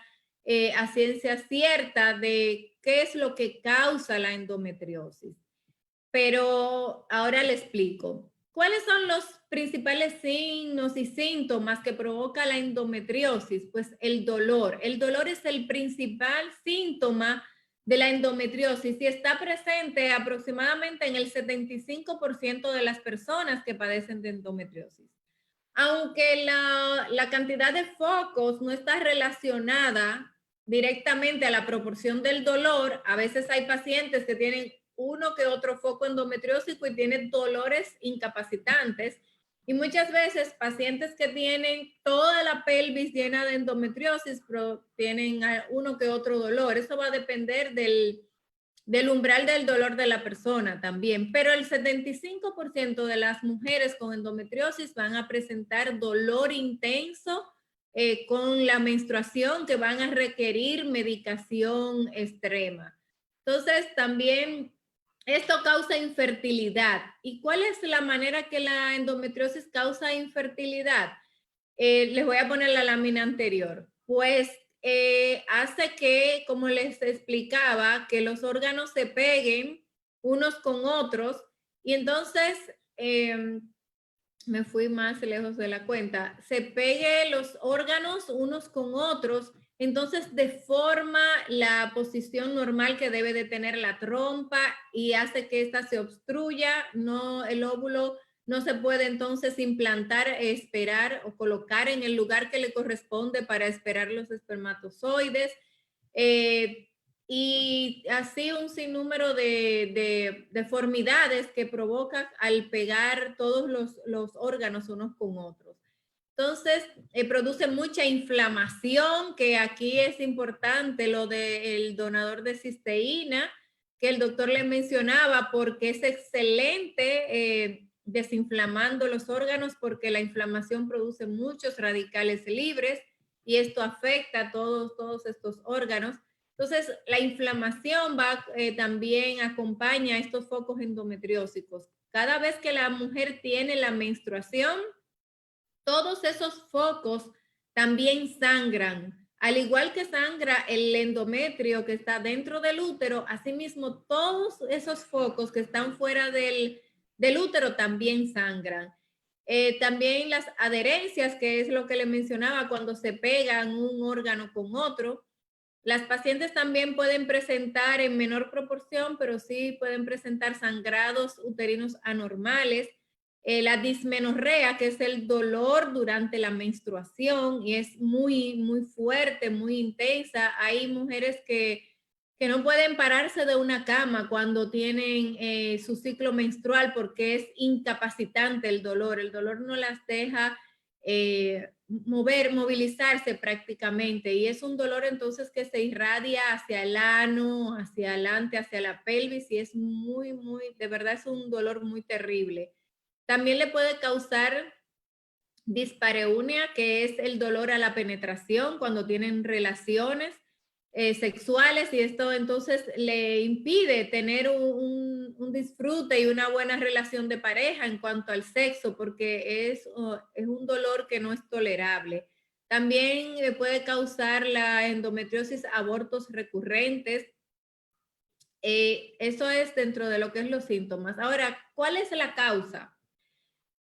a ciencia cierta de qué es lo que causa la endometriosis. Pero ahora le explico. ¿Cuáles son los principales signos y síntomas que provoca la endometriosis? Pues el dolor. El dolor es el principal síntoma de la endometriosis y está presente aproximadamente en el 75% de las personas que padecen de endometriosis. Aunque la cantidad de focos no está relacionada directamente a la proporción del dolor, a veces hay pacientes que tienen uno que otro foco endometriósico y tienen dolores incapacitantes. Y muchas veces pacientes que tienen toda la pelvis llena de endometriosis, pero tienen uno que otro dolor. Eso va a depender del umbral del dolor de la persona también. Pero el 75% de las mujeres con endometriosis van a presentar dolor intenso con la menstruación que van a requerir medicación extrema. Entonces, también esto causa infertilidad. ¿Y cuál es la manera que la endometriosis causa infertilidad? Les voy a poner la lámina anterior. Pues hace que, como les explicaba, que los órganos se peguen unos con otros y entonces me fui más lejos de la cuenta, se peguen los órganos unos con otros, entonces deforma la posición normal que debe de tener la trompa y hace que ésta se obstruya, no, el óvulo no se puede entonces implantar, esperar o colocar en el lugar que le corresponde para esperar los espermatozoides. Y así un sinnúmero de deformidades que provoca al pegar todos los órganos unos con otros. Entonces, produce mucha inflamación, que aquí es importante lo del donador de cisteína, que el doctor le mencionaba, porque es excelente desinflamando los órganos, porque la inflamación produce muchos radicales libres y esto afecta a todos estos órganos. Entonces, la inflamación va también acompaña a estos focos endometriósicos. Cada vez que la mujer tiene la menstruación, todos esos focos también sangran. Al igual que sangra el endometrio que está dentro del útero, asimismo todos esos focos que están fuera del útero también sangran. También las adherencias, que es lo que le mencionaba, cuando se pegan un órgano con otro. Las pacientes también pueden presentar en menor proporción, pero sí pueden presentar sangrados uterinos anormales. La dismenorrea, que es el dolor durante la menstruación y es muy, muy fuerte, muy intensa. Hay mujeres que no pueden pararse de una cama cuando tienen su ciclo menstrual porque es incapacitante el dolor. El dolor no las deja movilizarse prácticamente, y es un dolor entonces que se irradia hacia el ano, hacia adelante, hacia la pelvis, y es muy, muy, de verdad es un dolor muy terrible. También le puede causar dispareunia, que es el dolor a la penetración cuando tienen relaciones sexuales, y esto entonces le impide tener un disfrute y una buena relación de pareja en cuanto al sexo, porque es un dolor que no es tolerable. También puede causar la endometriosis abortos recurrentes. Eso es dentro de lo que es los síntomas. Ahora, ¿cuál es la causa?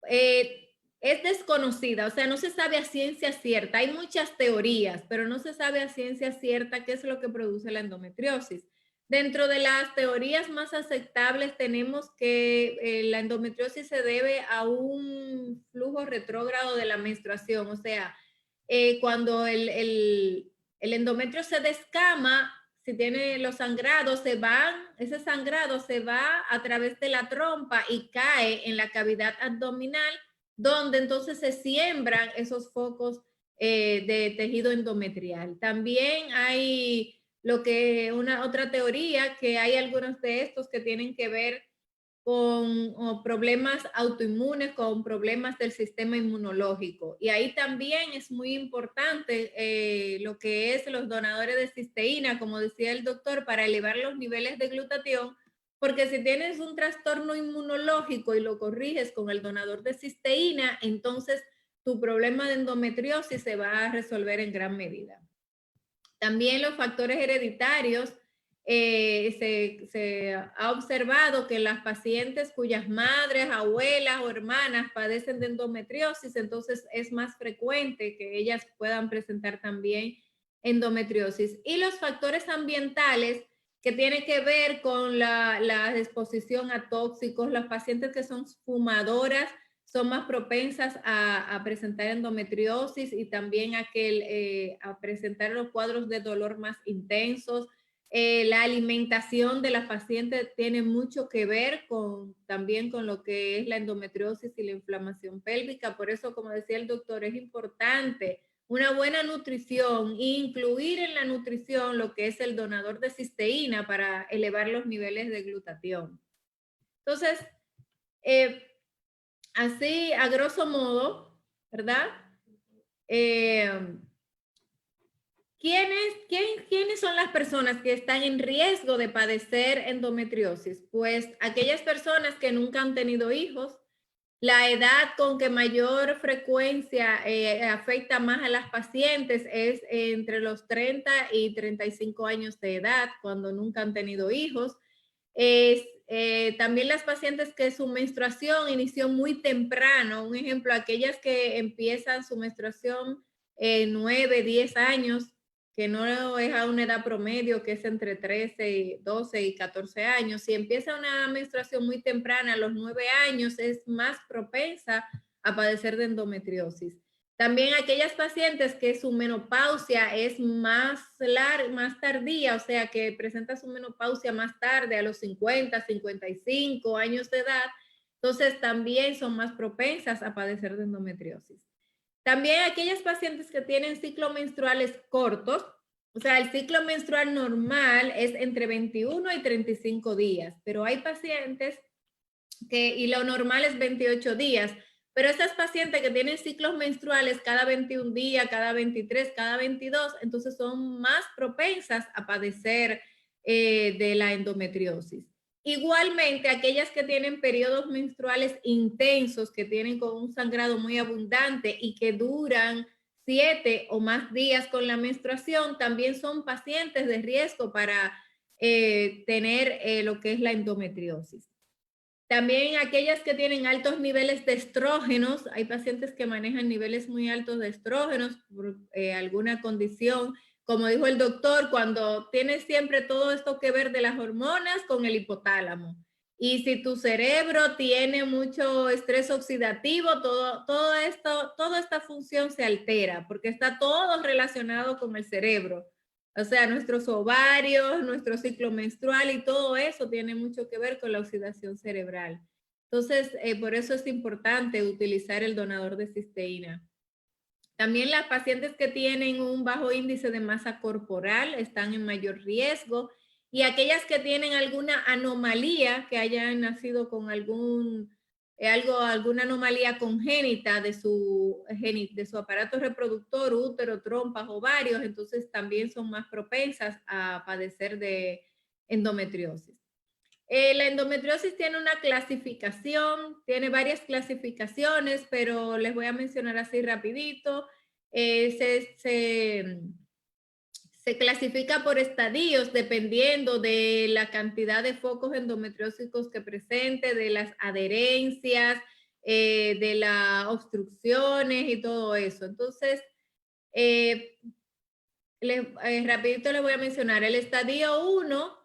Es desconocida, o sea, no se sabe a ciencia cierta. Hay muchas teorías, pero no se sabe a ciencia cierta qué es lo que produce la endometriosis. Dentro de las teorías más aceptables tenemos que la endometriosis se debe a un flujo retrógrado de la menstruación, o sea, cuando el endometrio se descama, si tiene los sangrados, ese sangrado se va a través de la trompa y cae en la cavidad abdominal, donde entonces se siembran esos focos de tejido endometrial. También hay otra teoría, que hay algunos de estos que tienen que ver con problemas autoinmunes, con problemas del sistema inmunológico. Y ahí también es muy importante lo que es los donadores de cisteína, como decía el doctor, para elevar los niveles de glutatión, porque si tienes un trastorno inmunológico y lo corriges con el donador de cisteína, entonces tu problema de endometriosis se va a resolver en gran medida. También los factores hereditarios. Se ha observado que las pacientes cuyas madres, abuelas o hermanas padecen de endometriosis, entonces es más frecuente que ellas puedan presentar también endometriosis. Y los factores ambientales, que tienen que ver con la exposición a tóxicos. Las pacientes que son fumadoras son más propensas a presentar endometriosis y también a presentar los cuadros de dolor más intensos. La alimentación de las pacientes tiene mucho que ver también con lo que es la endometriosis y la inflamación pélvica. Por eso, como decía el doctor, es importante una buena nutrición e incluir en la nutrición lo que es el donador de cisteína para elevar los niveles de glutatión. Entonces, así a grosso modo, ¿verdad? ¿quiénes son las personas que están en riesgo de padecer endometriosis? Pues aquellas personas que nunca han tenido hijos, la edad con que mayor frecuencia afecta más a las pacientes es entre los 30 y 35 años de edad, cuando nunca han tenido hijos. También las pacientes que su menstruación inició muy temprano, un ejemplo, aquellas que empiezan su menstruación 9, 10 años, que no es a una edad promedio, que es entre 13, 12 y 14 años. Si empieza una menstruación muy temprana, a los 9 años, es más propensa a padecer de endometriosis. También aquellas pacientes que su menopausia es más tardía, o sea, que presenta su menopausia más tarde, a los 50, 55 años de edad, entonces también son más propensas a padecer de endometriosis. También aquellas pacientes que tienen ciclos menstruales cortos, o sea, el ciclo menstrual normal es entre 21 y 35 días, pero hay pacientes y lo normal es 28 días, pero estas pacientes que tienen ciclos menstruales cada 21 días, cada 23, cada 22, entonces son más propensas a padecer de la endometriosis. Igualmente, aquellas que tienen periodos menstruales intensos, que tienen con un sangrado muy abundante y que duran 7 o más días con la menstruación, también son pacientes de riesgo para tener lo que es la endometriosis. También aquellas que tienen altos niveles de estrógenos, hay pacientes que manejan niveles muy altos de estrógenos por alguna condición. Como dijo el doctor, cuando tienes siempre todo esto que ver de las hormonas con el hipotálamo. Y si tu cerebro tiene mucho estrés oxidativo, toda esta función se altera porque está todo relacionado con el cerebro. O sea, nuestros ovarios, nuestro ciclo menstrual y todo eso tiene mucho que ver con la oxidación cerebral. Entonces, por eso es importante utilizar el donador de cisteína. También las pacientes que tienen un bajo índice de masa corporal están en mayor riesgo, y aquellas que tienen alguna anomalía, que hayan nacido con alguna anomalía congénita de su aparato reproductor, útero, trompas, ovarios, entonces también son más propensas a padecer de endometriosis. La endometriosis tiene una clasificación, tiene varias clasificaciones, pero les voy a mencionar así rapidito. Se clasifica por estadios dependiendo de la cantidad de focos endometriósicos que presente, de las adherencias, de las obstrucciones y todo eso. Entonces, rapidito les voy a mencionar. El estadio 1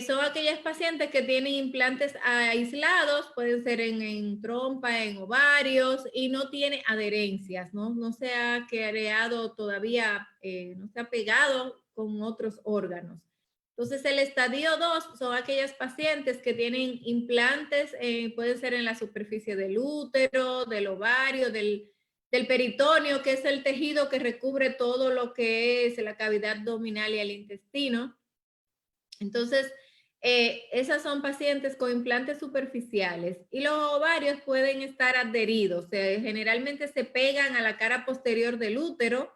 son aquellas pacientes que tienen implantes aislados, pueden ser en trompa, en ovarios, y no tiene adherencias, no se ha creado todavía, no se ha pegado con otros órganos. Entonces, el estadio 2 son aquellas pacientes que tienen implantes, pueden ser en la superficie del útero, del ovario, del peritoneo, que es el tejido que recubre todo lo que es la cavidad abdominal y el intestino. Entonces, esas son pacientes con implantes superficiales, y los ovarios pueden estar adheridos, generalmente se pegan a la cara posterior del útero,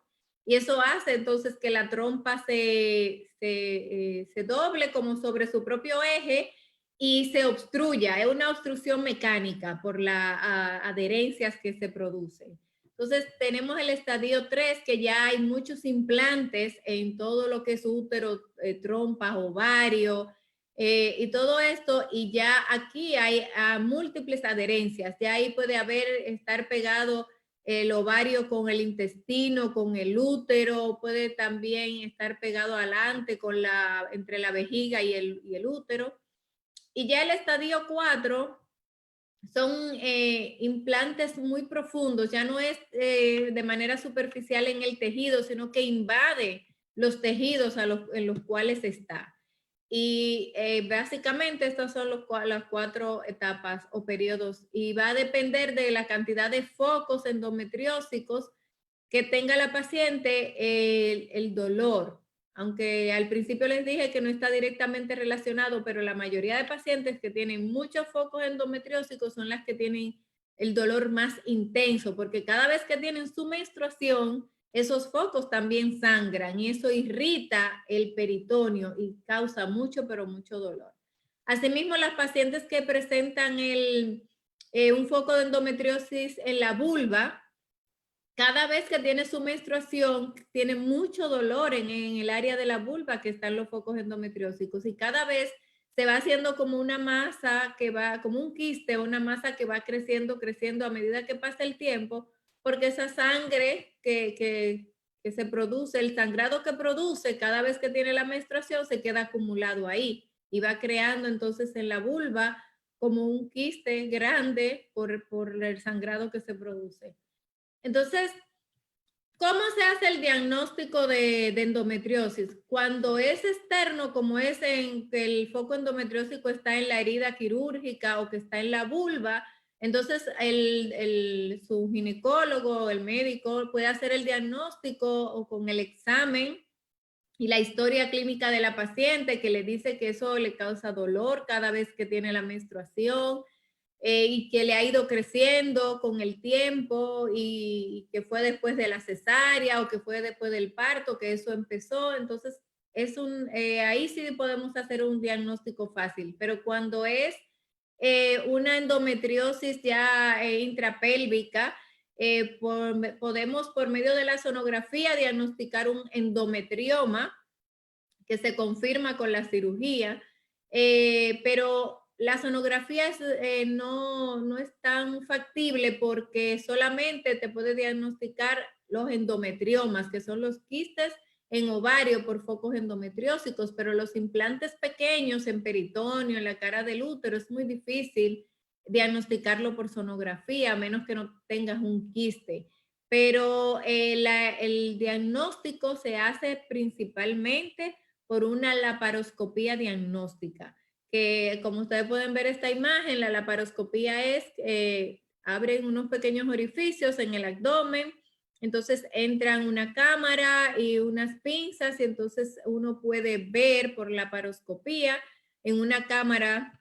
y eso hace entonces que la trompa se doble como sobre su propio eje y se obstruya. Es una obstrucción mecánica por las adherencias que se producen. Entonces tenemos el estadio 3, que ya hay muchos implantes en todo lo que es útero, trompas, ovario, y todo esto, y ya aquí hay múltiples adherencias. Ya ahí puede estar pegado el ovario con el intestino, con el útero, puede también estar pegado adelante entre la vejiga y el útero. Y ya el estadio 4 son implantes muy profundos, ya no es de manera superficial en el tejido, sino que invade los tejidos en los cuales está. Y básicamente estas son las 4 etapas o periodos, y va a depender de la cantidad de focos endometriósicos que tenga la paciente, el dolor. Aunque al principio les dije que no está directamente relacionado, pero la mayoría de pacientes que tienen muchos focos endometriósicos son las que tienen el dolor más intenso, porque cada vez que tienen su menstruación, esos focos también sangran y eso irrita el peritoneo y causa mucho, pero mucho dolor. Asimismo, las pacientes que presentan un foco de endometriosis en la vulva, cada vez que tiene su menstruación, tiene mucho dolor en el área de la vulva que están los focos endometriósicos y cada vez se va haciendo como una masa que va, como un quiste, una masa que va creciendo, creciendo a medida que pasa el tiempo, porque esa sangre que se produce, el sangrado que produce cada vez que tiene la menstruación se queda acumulado ahí y va creando entonces en la vulva como un quiste grande por el sangrado que se produce. Entonces, ¿cómo se hace el diagnóstico de endometriosis? Cuando es externo, como es en que el foco endometriósico está en la herida quirúrgica o que está en la vulva, entonces su ginecólogo, el médico, puede hacer el diagnóstico o con el examen y la historia clínica de la paciente que le dice que eso le causa dolor cada vez que tiene la menstruación, y que le ha ido creciendo con el tiempo y que fue después de la cesárea o que fue después del parto, que eso empezó. Entonces, ahí sí podemos hacer un diagnóstico fácil, pero cuando es una endometriosis ya intrapélvica, podemos por medio de la sonografía diagnosticar un endometrioma que se confirma con la cirugía, pero la sonografía no es tan factible porque solamente te puede diagnosticar los endometriomas, que son los quistes en ovario por focos endometriósicos, pero los implantes pequeños en peritoneo, en la cara del útero, es muy difícil diagnosticarlo por sonografía, a menos que no tengas un quiste. Pero el diagnóstico se hace principalmente por una laparoscopía diagnóstica, que como ustedes pueden ver esta imagen, la laparoscopía es, abren unos pequeños orificios en el abdomen, entonces entran una cámara y unas pinzas y entonces uno puede ver por laparoscopía en una cámara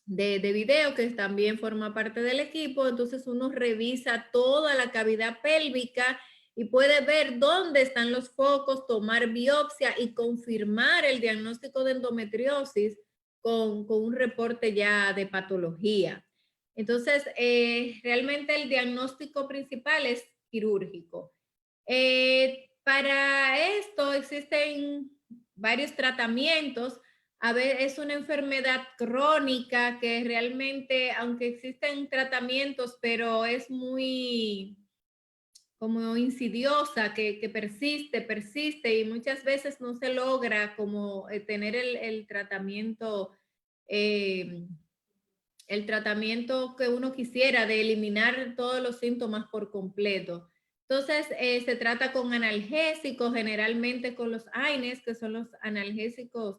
de video que también forma parte del equipo, entonces uno revisa toda la cavidad pélvica y puede ver dónde están los focos, tomar biopsia y confirmar el diagnóstico de endometriosis con un reporte ya de patología. Entonces, realmente el diagnóstico principal es quirúrgico. Para esto existen varios tratamientos. A ver, es una enfermedad crónica que realmente, aunque existen tratamientos, pero es muy como insidiosa, que persiste y muchas veces no se logra como tener el tratamiento que uno quisiera de eliminar todos los síntomas por completo. Entonces, se trata con analgésicos, generalmente con los AINES, que son los analgésicos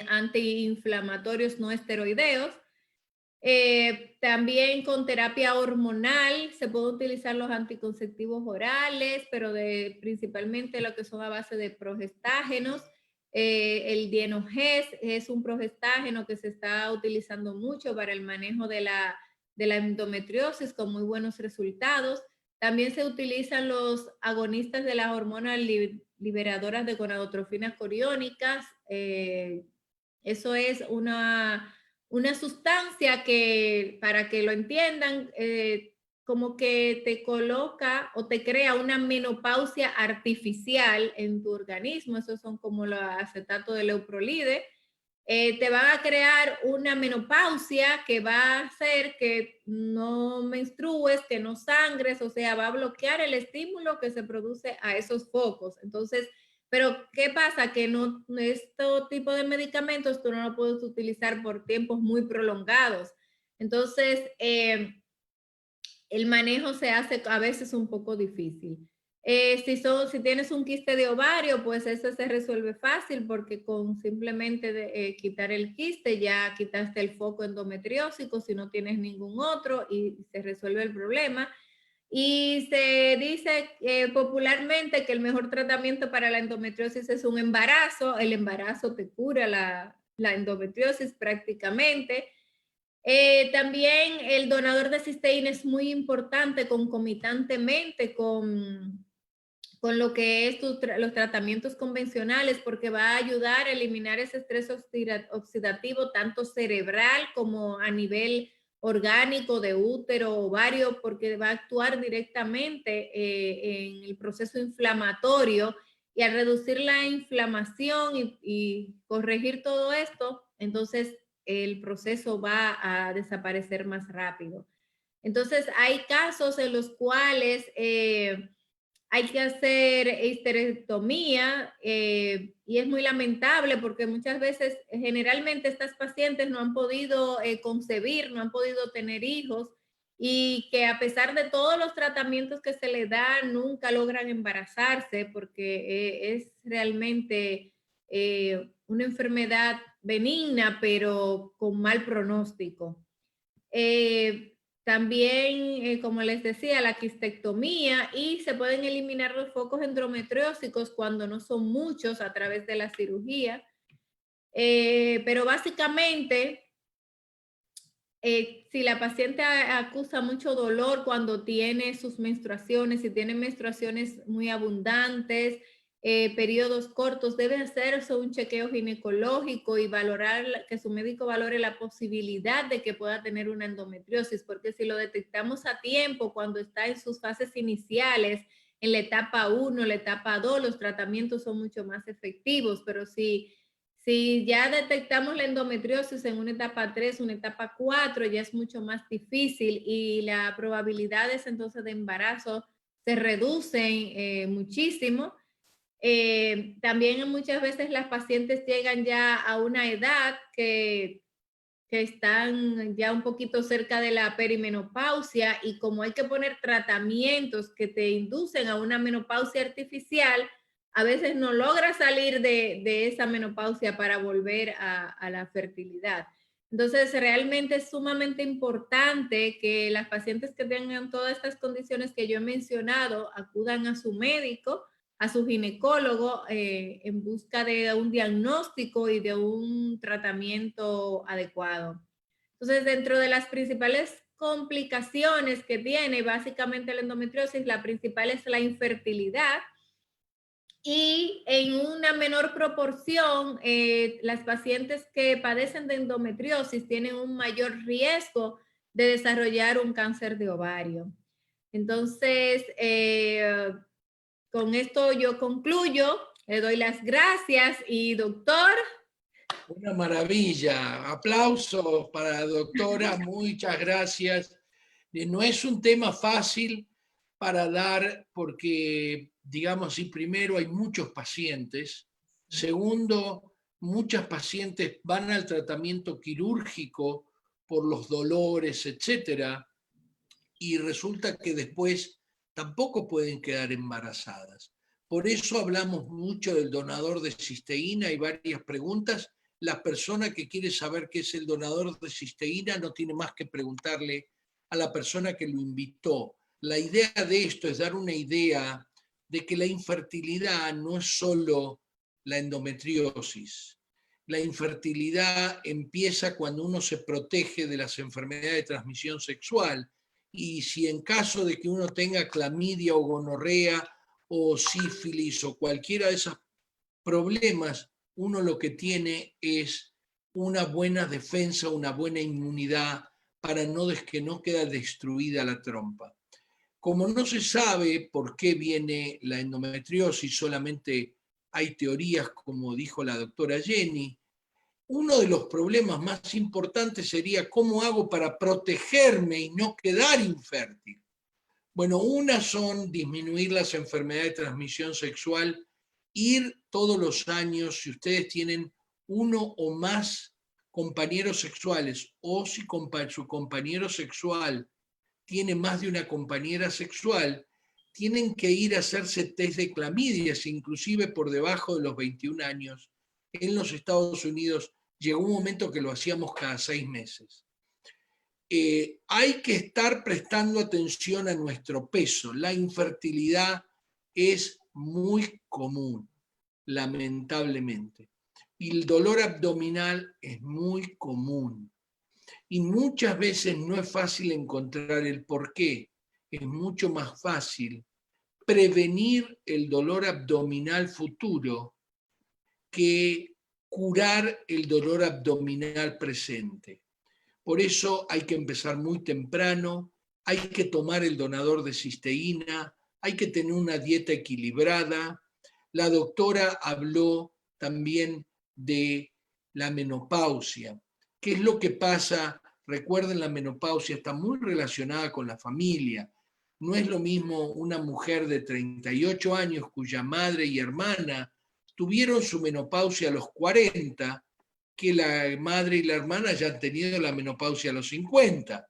antiinflamatorios no esteroideos. También con terapia hormonal se pueden utilizar los anticonceptivos orales, pero principalmente lo que son a base de progestágenos. El Dienogest es un progestágeno que se está utilizando mucho para el manejo de la endometriosis con muy buenos resultados. También se utilizan los agonistas de las hormonas liberadoras de gonadotrofinas coriónicas. Eso es una sustancia que, para que lo entiendan, como que te coloca o te crea una menopausia artificial en tu organismo. Esos son como los acetato de leuprolide. Te van a crear una menopausia que va a hacer que no menstrues, que no sangres, o sea, va a bloquear el estímulo que se produce a esos focos. Entonces, pero ¿qué pasa? Que este tipo de medicamentos tú no lo puedes utilizar por tiempos muy prolongados. Entonces, el manejo se hace a veces un poco difícil. Si tienes un quiste de ovario, pues eso se resuelve fácil porque con simplemente quitar el quiste ya quitaste el foco endometriósico si no tienes ningún otro y se resuelve el problema. Y se dice popularmente que el mejor tratamiento para la endometriosis es un embarazo. El embarazo te cura la endometriosis prácticamente. También el donador de cisteína es muy importante concomitantemente con con lo que es los tratamientos convencionales, porque va a ayudar a eliminar ese estrés oxidativo tanto cerebral como a nivel orgánico de útero, ovario, porque va a actuar directamente en el proceso inflamatorio, y al reducir la inflamación y corregir todo esto, entonces el proceso va a desaparecer más rápido. Entonces hay casos en los cuales hay que hacer histerectomía y es muy lamentable porque muchas veces, generalmente estas pacientes no han podido concebir, no han podido tener hijos, y que a pesar de todos los tratamientos que se les dan, nunca logran embarazarse porque es realmente una enfermedad benigna, pero con mal pronóstico. También, como les decía, la quistectomía, y se pueden eliminar los focos endometriósicos cuando no son muchos a través de la cirugía. Pero básicamente, si la paciente acusa mucho dolor cuando tiene sus menstruaciones, si tiene menstruaciones muy abundantes, periodos cortos, debe hacerse un chequeo ginecológico y valorar, que su médico valore la posibilidad de que pueda tener una endometriosis, porque si lo detectamos a tiempo, cuando está en sus fases iniciales, en la etapa 1, la etapa 2, los tratamientos son mucho más efectivos, pero si ya detectamos la endometriosis en una etapa 3, una etapa 4, ya es mucho más difícil y las probabilidades entonces de embarazo se reducen muchísimo. También muchas veces las pacientes llegan ya a una edad que están ya un poquito cerca de la perimenopausia, y como hay que poner tratamientos que te inducen a una menopausia artificial, a veces no logra salir de esa menopausia para volver a la fertilidad. Entonces, realmente es sumamente importante que las pacientes que tengan todas estas condiciones que yo he mencionado acudan a su médico, a su ginecólogo, en busca de un diagnóstico y de un tratamiento adecuado. Entonces, dentro de las principales complicaciones que tiene básicamente la endometriosis, la principal es la infertilidad, y en una menor proporción, las pacientes que padecen de endometriosis tienen un mayor riesgo de desarrollar un cáncer de ovario. Entonces, con esto yo concluyo, le doy las gracias y doctor. Una maravilla. Aplausos para la doctora, muchas gracias. No es un tema fácil para dar porque, digamos así, primero hay muchos pacientes. Segundo, muchas pacientes van al tratamiento quirúrgico por los dolores, etcétera, y resulta que después tampoco pueden quedar embarazadas. Por eso hablamos mucho del donador de cisteína. Hay varias preguntas. La persona que quiere saber qué es el donador de cisteína no tiene más que preguntarle a la persona que lo invitó. La idea de esto es dar una idea de que la infertilidad no es solo la endometriosis. La infertilidad empieza cuando uno se protege de las enfermedades de transmisión sexual, y si en caso de que uno tenga clamidia o gonorrea o sífilis o cualquiera de esos problemas, uno lo que tiene es una buena defensa, una buena inmunidad para que no quede destruida la trompa. Como no se sabe por qué viene la endometriosis, solamente hay teorías, como dijo la doctora Jenny, uno de los problemas más importantes sería cómo hago para protegerme y no quedar infértil. Bueno, una son disminuir las enfermedades de transmisión sexual, ir todos los años, si ustedes tienen uno o más compañeros sexuales, o si su compañero sexual tiene más de una compañera sexual, tienen que ir a hacerse test de clamidias, inclusive por debajo de los 21 años. En los Estados Unidos llegó un momento que lo hacíamos cada 6 meses. Hay que estar prestando atención a nuestro peso. La infertilidad es muy común, lamentablemente. Y el dolor abdominal es muy común. Y muchas veces no es fácil encontrar el porqué. Es mucho más fácil prevenir el dolor abdominal futuro que curar el dolor abdominal presente. Por eso hay que empezar muy temprano, hay que tomar el donador de cisteína, hay que tener una dieta equilibrada. La doctora habló también de la menopausia. ¿Qué es lo que pasa? Recuerden, la menopausia está muy relacionada con la familia. No es lo mismo una mujer de 38 años cuya madre y hermana tuvieron su menopausia a los 40, que la madre y la hermana ya han tenido la menopausia a los 50,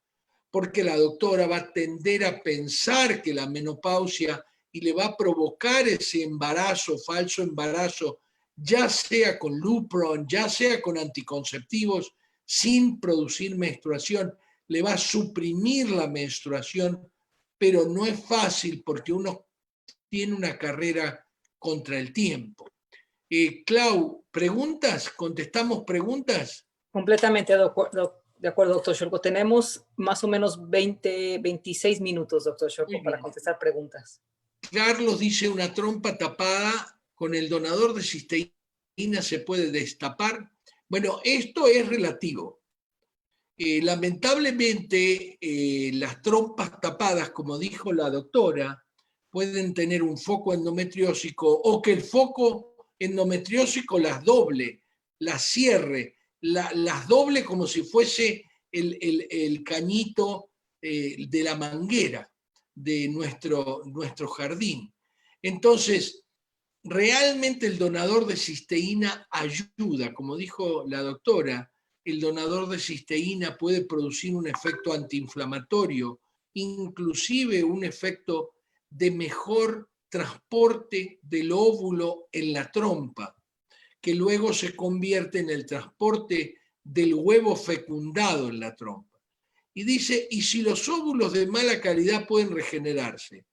porque la doctora va a tender a pensar que la menopausia y le va a provocar ese embarazo, falso embarazo, ya sea con Lupron, ya sea con anticonceptivos, sin producir menstruación, le va a suprimir la menstruación, pero no es fácil porque uno tiene una carrera contra el tiempo. Clau, ¿preguntas? ¿Contestamos preguntas? Completamente de acuerdo, doctor Cholco. Tenemos más o menos 26 minutos, doctor Cholco, para contestar preguntas. Carlos dice, una trompa tapada con el donador de cisteína se puede destapar. Bueno, esto es relativo. Lamentablemente, las trompas tapadas, como dijo la doctora, pueden tener un foco endometriósico o que el foco endometriósico las doble, las cierre, las doble como si fuese el cañito de la manguera de nuestro jardín. Entonces, realmente el donador de cisteína ayuda, como dijo la doctora, el donador de cisteína puede producir un efecto antiinflamatorio, inclusive un efecto de mejor transporte del óvulo en la trompa, que luego se convierte en el transporte del huevo fecundado en la trompa. Y dice, ¿y si los óvulos de mala calidad pueden regenerarse?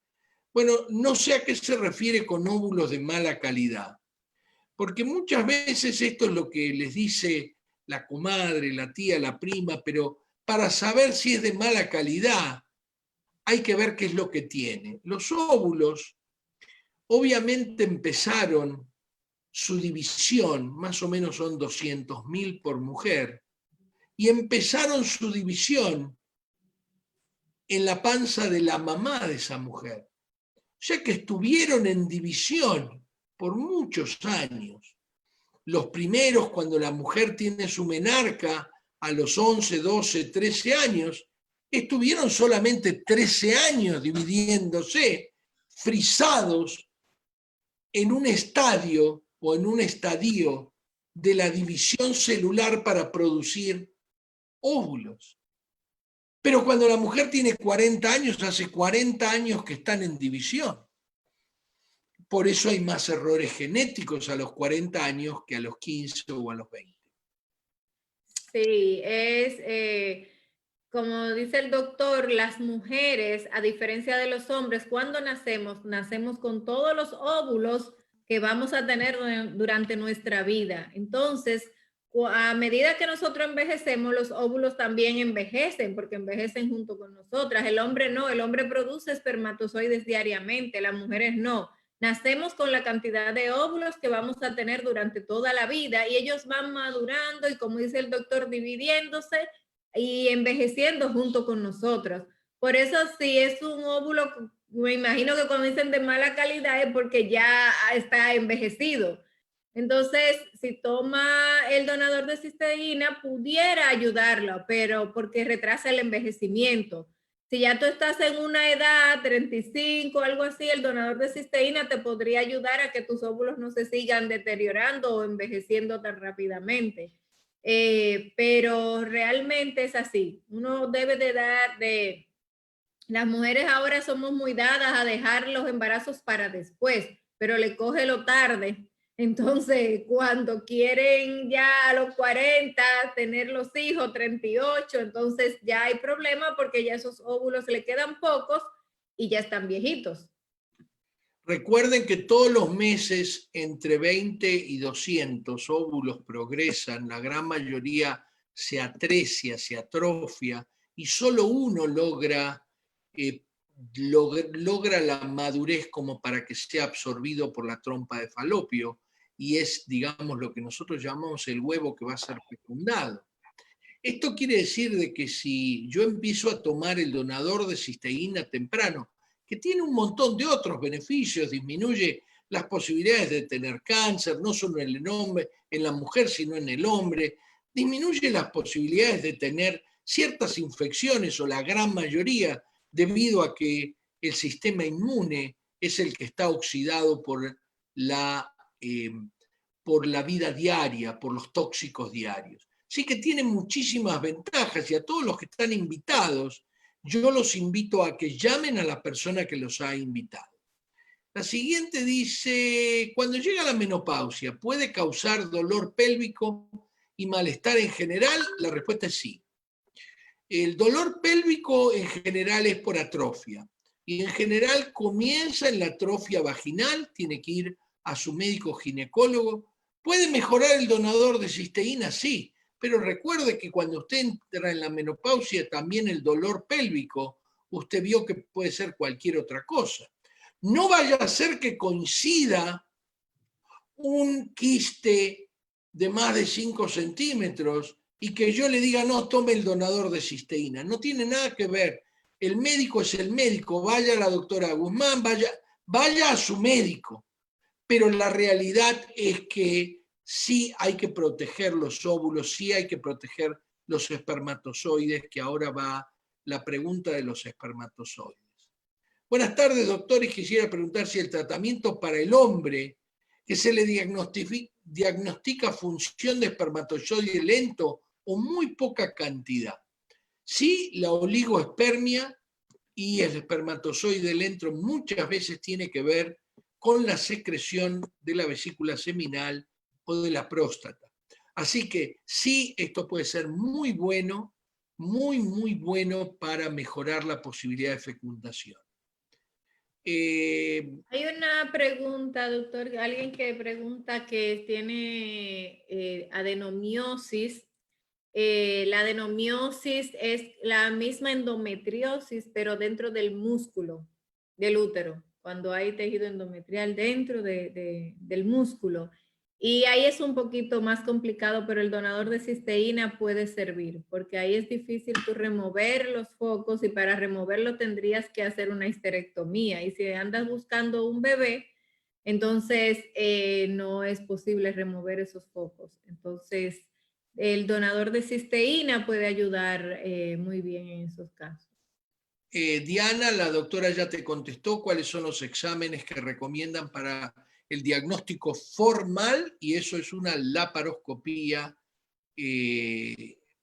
Bueno, no sé a qué se refiere con óvulos de mala calidad, porque muchas veces esto es lo que les dice la comadre, la tía, la prima, pero para saber si es de mala calidad hay que ver qué es lo que tiene. Los óvulos obviamente empezaron su división, más o menos son 200.000 por mujer, y empezaron su división en la panza de la mamá de esa mujer. O sea que estuvieron en división por muchos años. Los primeros, cuando la mujer tiene su menarca a los 11, 12, 13 años, estuvieron solamente 13 años dividiéndose, frisados en un estadio o en un estadio de la división celular para producir óvulos. Pero cuando la mujer tiene 40 años, hace 40 años que están en división. Por eso hay más errores genéticos a los 40 años que a los 15 o a los 20. Sí, como dice el doctor, las mujeres, a diferencia de los hombres, cuando nacemos con todos los óvulos que vamos a tener durante nuestra vida. Entonces, a medida que nosotros envejecemos, los óvulos también envejecen, porque envejecen junto con nosotras. El hombre no, el hombre produce espermatozoides diariamente, las mujeres no. Nacemos con la cantidad de óvulos que vamos a tener durante toda la vida y ellos van madurando y, como dice el doctor, dividiéndose y envejeciendo junto con nosotros. Por eso, si es un óvulo, me imagino que cuando dicen de mala calidad es porque ya está envejecido. Entonces, si toma el donador de cisteína, pudiera ayudarlo, pero porque retrasa el envejecimiento. Si ya tú estás en una edad, 35, algo así, el donador de cisteína te podría ayudar a que tus óvulos no se sigan deteriorando o envejeciendo tan rápidamente. Pero realmente es así. Uno debe de las mujeres ahora somos muy dadas a dejar los embarazos para después, pero le coge lo tarde. Entonces, cuando quieren ya a los 40 tener los hijos, 38, entonces ya hay problema porque ya esos óvulos le quedan pocos y ya están viejitos. Recuerden que todos los meses entre 20 y 200 óvulos progresan, la gran mayoría se atrecia, se atrofia y solo uno logra logra la madurez como para que sea absorbido por la trompa de Falopio, y es, digamos, lo que nosotros llamamos el huevo que va a ser fecundado. Esto quiere decir de que si yo empiezo a tomar el donador de cisteína temprano, que tiene un montón de otros beneficios, disminuye las posibilidades de tener cáncer, no solo en la mujer, sino en el hombre, disminuye las posibilidades de tener ciertas infecciones, o la gran mayoría, debido a que el sistema inmune es el que está oxidado por la vida diaria, por los tóxicos diarios. Así que tiene muchísimas ventajas, y a todos los que están invitados, yo los invito a que llamen a la persona que los ha invitado. La siguiente dice, cuando llega la menopausia, ¿puede causar dolor pélvico y malestar en general? La respuesta es sí. El dolor pélvico en general es por atrofia, y en general comienza en la atrofia vaginal, tiene que ir a su médico ginecólogo. ¿Puede mejorar el donador de cisteína? Sí, pero recuerde que cuando usted entra en la menopausia, también el dolor pélvico, usted vio que puede ser cualquier otra cosa. No vaya a ser que coincida un quiste de más de 5 centímetros y que yo le diga, no, tome el donador de cisteína. No tiene nada que ver. El médico es el médico. Vaya a la doctora Guzmán, vaya a su médico. Pero la realidad es que sí hay que proteger los óvulos, sí hay que proteger los espermatozoides, que ahora va la pregunta de los espermatozoides. Buenas tardes, doctor, y quisiera preguntar si el tratamiento para el hombre que se le diagnostica función de espermatozoide lento o muy poca cantidad. Sí, la oligoespermia y el espermatozoide lento muchas veces tiene que ver con la secreción de la vesícula seminal o de la próstata. Así que sí, esto puede ser muy bueno, muy bueno para mejorar la posibilidad de fecundación. Hay una pregunta, doctor, alguien que pregunta que tiene adenomiosis. La adenomiosis es la misma endometriosis, pero dentro del músculo del útero, cuando hay tejido endometrial dentro del músculo. Y ahí es un poquito más complicado, pero el donador de cisteína puede servir, porque ahí es difícil tú remover los focos, y para removerlo tendrías que hacer una histerectomía. Y si andas buscando un bebé, entonces no es posible remover esos focos. Entonces, el donador de cisteína puede ayudar muy bien en esos casos. Diana, la doctora ya te contestó cuáles son los exámenes que recomiendan para el diagnóstico formal, y eso es una laparoscopía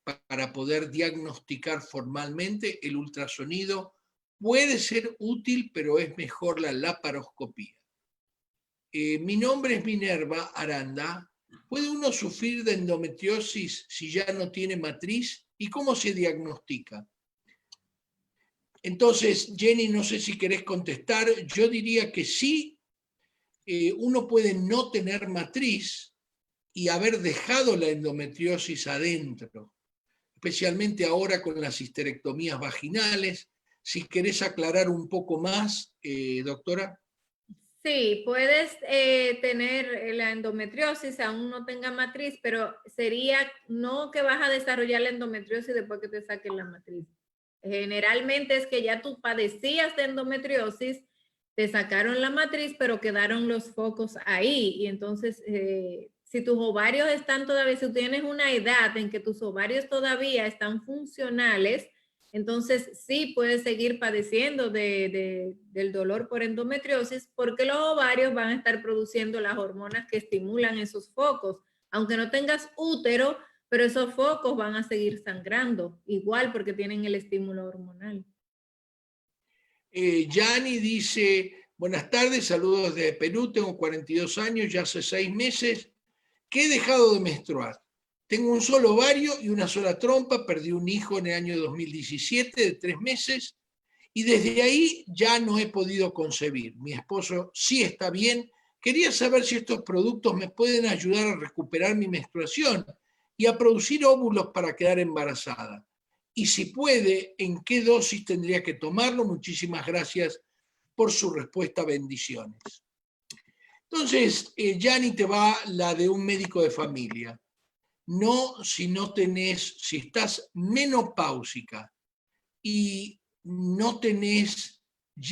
para poder diagnosticar formalmente. El ultrasonido puede ser útil, pero es mejor la laparoscopía. Mi nombre es Minerva Aranda. ¿Puede uno sufrir de endometriosis si ya no tiene matriz? ¿Y cómo se diagnostica? Entonces, Jenny, no sé si querés contestar. Yo diría que sí, uno puede no tener matriz y haber dejado la endometriosis adentro, especialmente ahora con las histerectomías vaginales. Si querés aclarar un poco más, doctora. Sí, puedes tener la endometriosis, aún no tenga matriz, pero sería no que vas a desarrollar la endometriosis después que te saquen la matriz. Generalmente es que ya tú padecías de endometriosis, te sacaron la matriz, pero quedaron los focos ahí. Y entonces, si tus ovarios están todavía, si tienes una edad en que tus ovarios todavía están funcionales, entonces sí puedes seguir padeciendo del dolor por endometriosis, porque los ovarios van a estar produciendo las hormonas que estimulan esos focos. Aunque no tengas útero, pero esos focos van a seguir sangrando, igual porque tienen el estímulo hormonal. Yani dice, buenas tardes, saludos desde Perú, tengo 42 años, ya hace 6 meses que he dejado de menstruar. Tengo un solo ovario y una sola trompa, perdí un hijo en el año 2017 de 3 meses y desde ahí ya no he podido concebir. Mi esposo sí está bien. Quería saber si estos productos me pueden ayudar a recuperar mi menstruación y a producir óvulos para quedar embarazada. y si puede, en qué dosis tendría que tomarlo. Muchísimas gracias por su respuesta, bendiciones. Entonces, Yanni, te va la de un médico de familia. No si no tenés, si estás menopáusica y no tenés,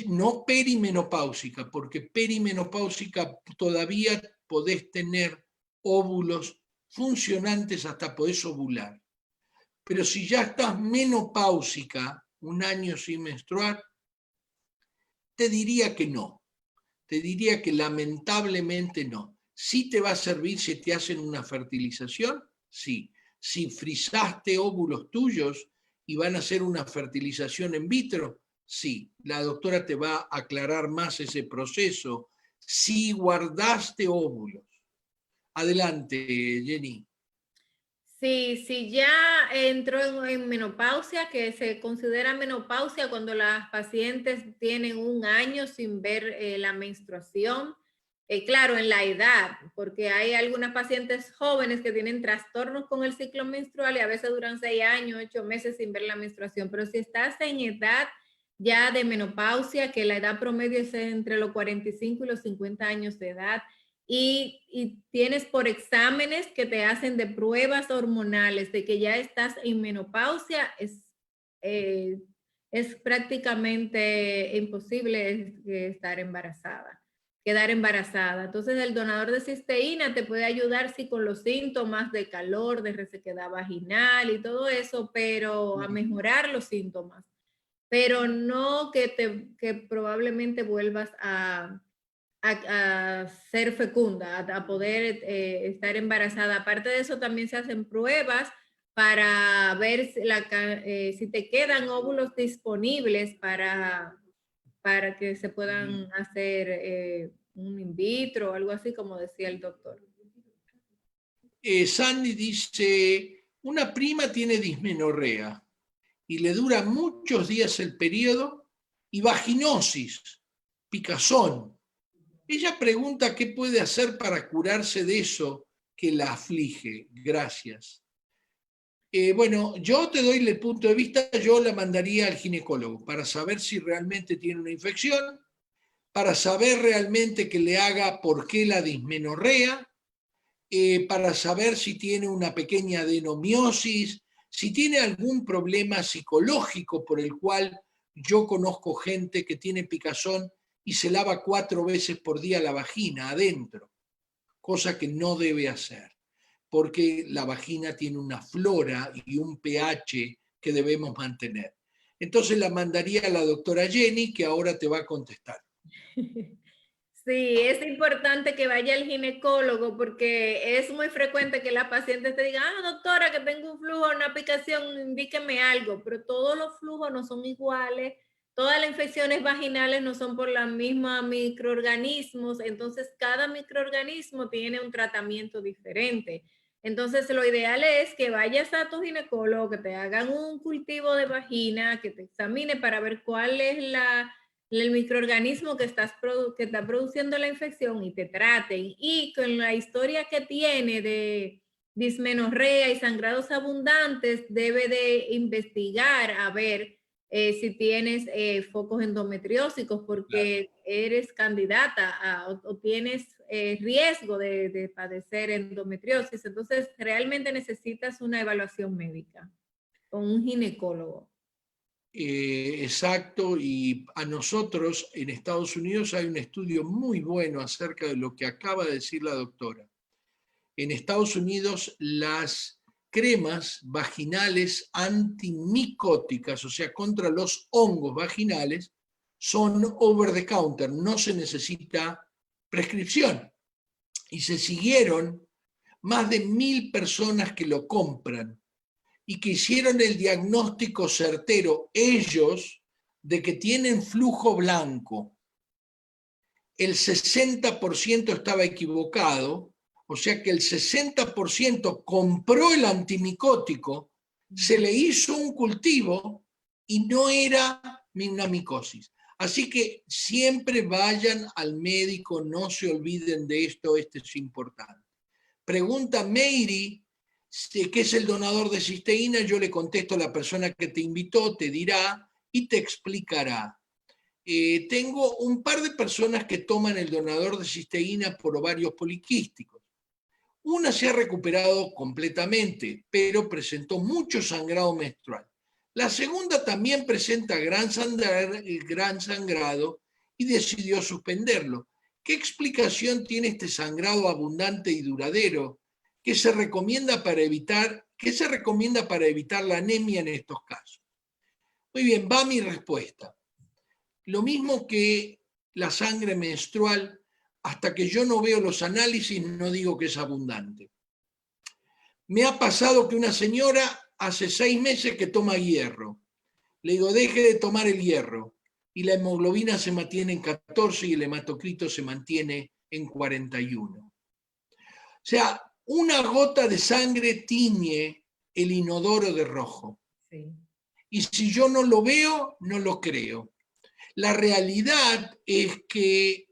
no perimenopáusica, porque perimenopáusica todavía podés tener óvulos funcionantes, hasta podés ovular. Pero si ya estás menopáusica, un año sin menstruar, te diría que no. Te diría que lamentablemente no. Sí te va a servir si te hacen una fertilización, sí. Si frisaste óvulos tuyos y van a hacer una fertilización in vitro, sí. La doctora te va a aclarar más ese proceso. Si guardaste óvulos. Adelante, Jenny. Sí, sí, ya entró en menopausia, que se considera menopausia cuando las pacientes tienen un año sin ver la menstruación. Claro, en la edad, porque hay algunas pacientes jóvenes que tienen trastornos con el ciclo menstrual y a veces duran 6 años, 8 meses sin ver la menstruación. Pero si estás en edad ya de menopausia, que la edad promedio es entre los 45 y los 50 años de edad, y tienes por exámenes que te hacen de pruebas hormonales de que ya estás en menopausia, es prácticamente imposible estar embarazada, quedar embarazada. Entonces el donador de cisteína te puede ayudar sí con los síntomas de calor, de resequedad vaginal y todo eso, pero a mejorar los síntomas, pero no que probablemente vuelvas a ser fecunda, a poder estar embarazada. Aparte de eso, también se hacen pruebas para ver si te quedan óvulos disponibles para que se puedan hacer un in vitro o algo así, como decía el doctor. Sandy dice, una prima tiene dismenorrea y le dura muchos días el periodo y vaginosis, picazón. Ella pregunta qué puede hacer para curarse de eso que la aflige. Gracias. Bueno, yo te doy el punto de vista, yo la mandaría al ginecólogo para saber si realmente tiene una infección, para saber realmente que le haga por qué la dismenorrea, para saber si tiene una pequeña adenomiosis, si tiene algún problema psicológico por el cual yo conozco gente que tiene picazón y se lava 4 veces por día la vagina adentro, cosa que no debe hacer, porque la vagina tiene una flora y un pH que debemos mantener. Entonces la mandaría a la doctora Jenny, que ahora te va a contestar. Sí, es importante que vaya al ginecólogo porque es muy frecuente que la paciente te diga, doctora, que tengo un flujo, una picación, indíqueme algo, pero todos los flujos no son iguales, todas las infecciones vaginales no son por la misma microorganismos, entonces cada microorganismo tiene un tratamiento diferente. Entonces lo ideal es que vayas a tu ginecólogo, que te hagan un cultivo de vagina, que te examine para ver cuál es el microorganismo que está produciendo la infección y te traten. Y con la historia que tiene de dismenorrea y sangrados abundantes, debe de investigar a ver si tienes focos endometriósicos, porque eres candidata o tienes riesgo de padecer endometriosis. Entonces, realmente necesitas una evaluación médica con un ginecólogo. Exacto, y a nosotros en Estados Unidos hay un estudio muy bueno acerca de lo que acaba de decir la doctora. En Estados Unidos las cremas vaginales antimicóticas, o sea, contra los hongos vaginales, son over the counter, no se necesita prescripción. Y se siguieron más de 1.000 personas que lo compran y que hicieron el diagnóstico certero ellos de que tienen flujo blanco. El 60% estaba equivocado, o sea que el 60% compró el antimicótico, se le hizo un cultivo y no era una micosis. Así que siempre vayan al médico, no se olviden de esto, esto es importante. Pregunta Meiri ¿Qué es el donador de cisteína? Yo le contesto a la persona que te invitó, te dirá y te explicará. Tengo un par de personas que toman el donador de cisteína por ovarios poliquísticos. Una se ha recuperado completamente, pero presentó mucho sangrado menstrual. La segunda también presenta gran sangrado y decidió suspenderlo. ¿Qué explicación tiene este sangrado abundante y duradero? ¿Qué se recomienda para evitar la anemia en estos casos? Muy bien, va mi respuesta. Lo mismo que la sangre menstrual, hasta que yo no veo los análisis, no digo que es abundante. Me ha pasado que una señora hace 6 meses que toma hierro. Le digo, deje de tomar el hierro. Y la hemoglobina se mantiene en 14 y el hematocrito se mantiene en 41. O sea, una gota de sangre tiñe el inodoro de rojo. Sí. Y si yo no lo veo, no lo creo. La realidad es que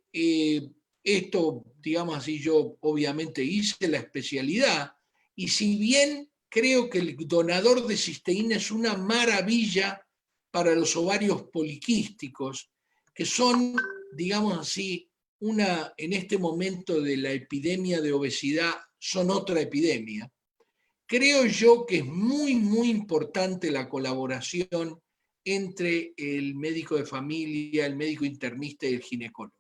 esto, digamos así, yo obviamente hice la especialidad, y si bien creo que el donador de cisteína es una maravilla para los ovarios poliquísticos, que son, digamos así, en este momento de la epidemia de obesidad, son otra epidemia, creo yo que es muy, muy importante la colaboración entre el médico de familia, el médico internista y el ginecólogo.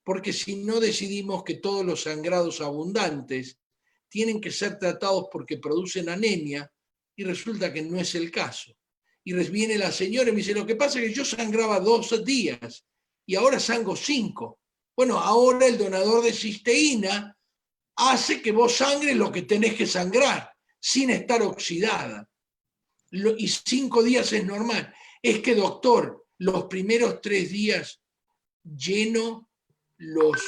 Porque si no decidimos que todos los sangrados abundantes tienen que ser tratados porque producen anemia, y resulta que no es el caso. Y viene la señora y me dice, lo que pasa es que yo sangraba 2 días y ahora sangro 5. Bueno, ahora el donador de cisteína hace que vos sangres lo que tenés que sangrar, sin estar oxidada. Y 5 días es normal. Es que, doctor, los primeros 3 días lleno las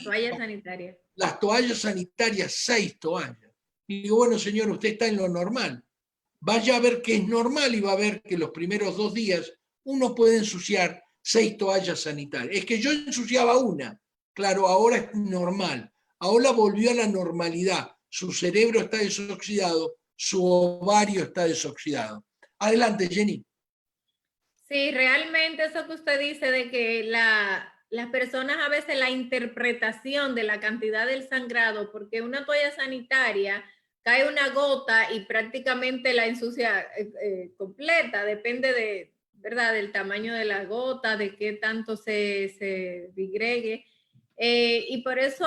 toallas sanitarias. Las toallas sanitarias, 6 toallas. Y digo, bueno, señor, usted está en lo normal. Vaya a ver que es normal y va a ver que los primeros 2 días uno puede ensuciar 6 toallas sanitarias. Es que yo ensuciaba una. Claro, ahora es normal. Ahora volvió a la normalidad. Su cerebro está desoxidado, su ovario está desoxidado. Adelante, Jenny. Sí, realmente eso que usted dice de que las personas a veces la interpretación de la cantidad del sangrado, porque una toalla sanitaria cae una gota y prácticamente la ensucia completa, depende de, ¿verdad?, del tamaño de la gota, de qué tanto se digregue. Y por eso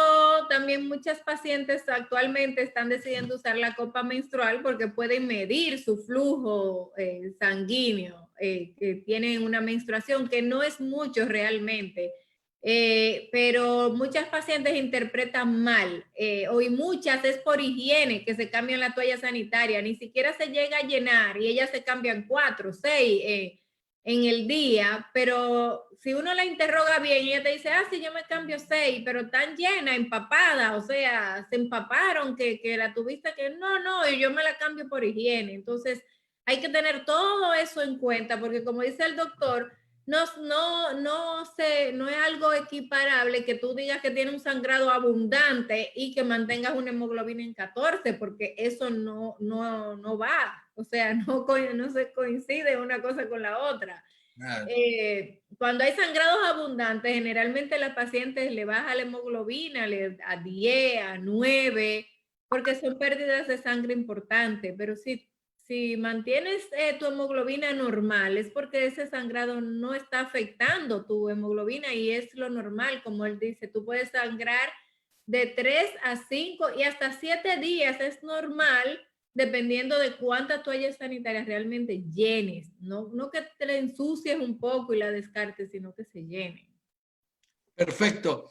también muchas pacientes actualmente están decidiendo usar la copa menstrual porque pueden medir su flujo sanguíneo que tienen una menstruación, que no es mucho realmente. Pero muchas pacientes interpretan mal, y muchas es por higiene que se cambian la toalla sanitaria, ni siquiera se llega a llenar y ellas se cambian 4, 6 en el día, pero si uno la interroga bien, ella te dice, sí, yo me cambio 6, pero tan llena, empapada, o sea, se empaparon que la tuviste que, no, y yo me la cambio por higiene. Entonces, hay que tener todo eso en cuenta, porque como dice el doctor, no es algo equiparable que tú digas que tiene un sangrado abundante y que mantengas una hemoglobina en 14, porque eso no va. O sea, no se coincide una cosa con la otra. Cuando hay sangrados abundantes, generalmente a las pacientes le baja la hemoglobina a 10, a 9, porque son pérdidas de sangre importantes. Pero si mantienes tu hemoglobina normal, es porque ese sangrado no está afectando tu hemoglobina y es lo normal, como él dice, tú puedes sangrar de 3 a 5 y hasta 7 días, es normal, dependiendo de cuántas toallas sanitarias realmente llenes, no que te la ensucies un poco y la descartes, sino que se llenen. Perfecto.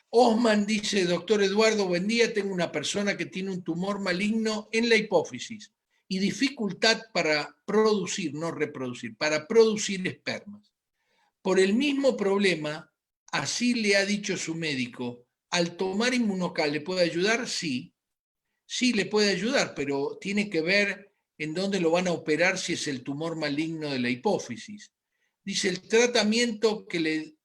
Osman dice, doctor Eduardo, buen día, tengo una persona que tiene un tumor maligno en la hipófisis y dificultad para producir, no reproducir, para producir espermas. Por el mismo problema, así le ha dicho su médico, al tomar Inmunocal, ¿le puede ayudar? Sí, le puede ayudar, pero tiene que ver en dónde lo van a operar si es el tumor maligno de la hipófisis. Dice, el tratamiento que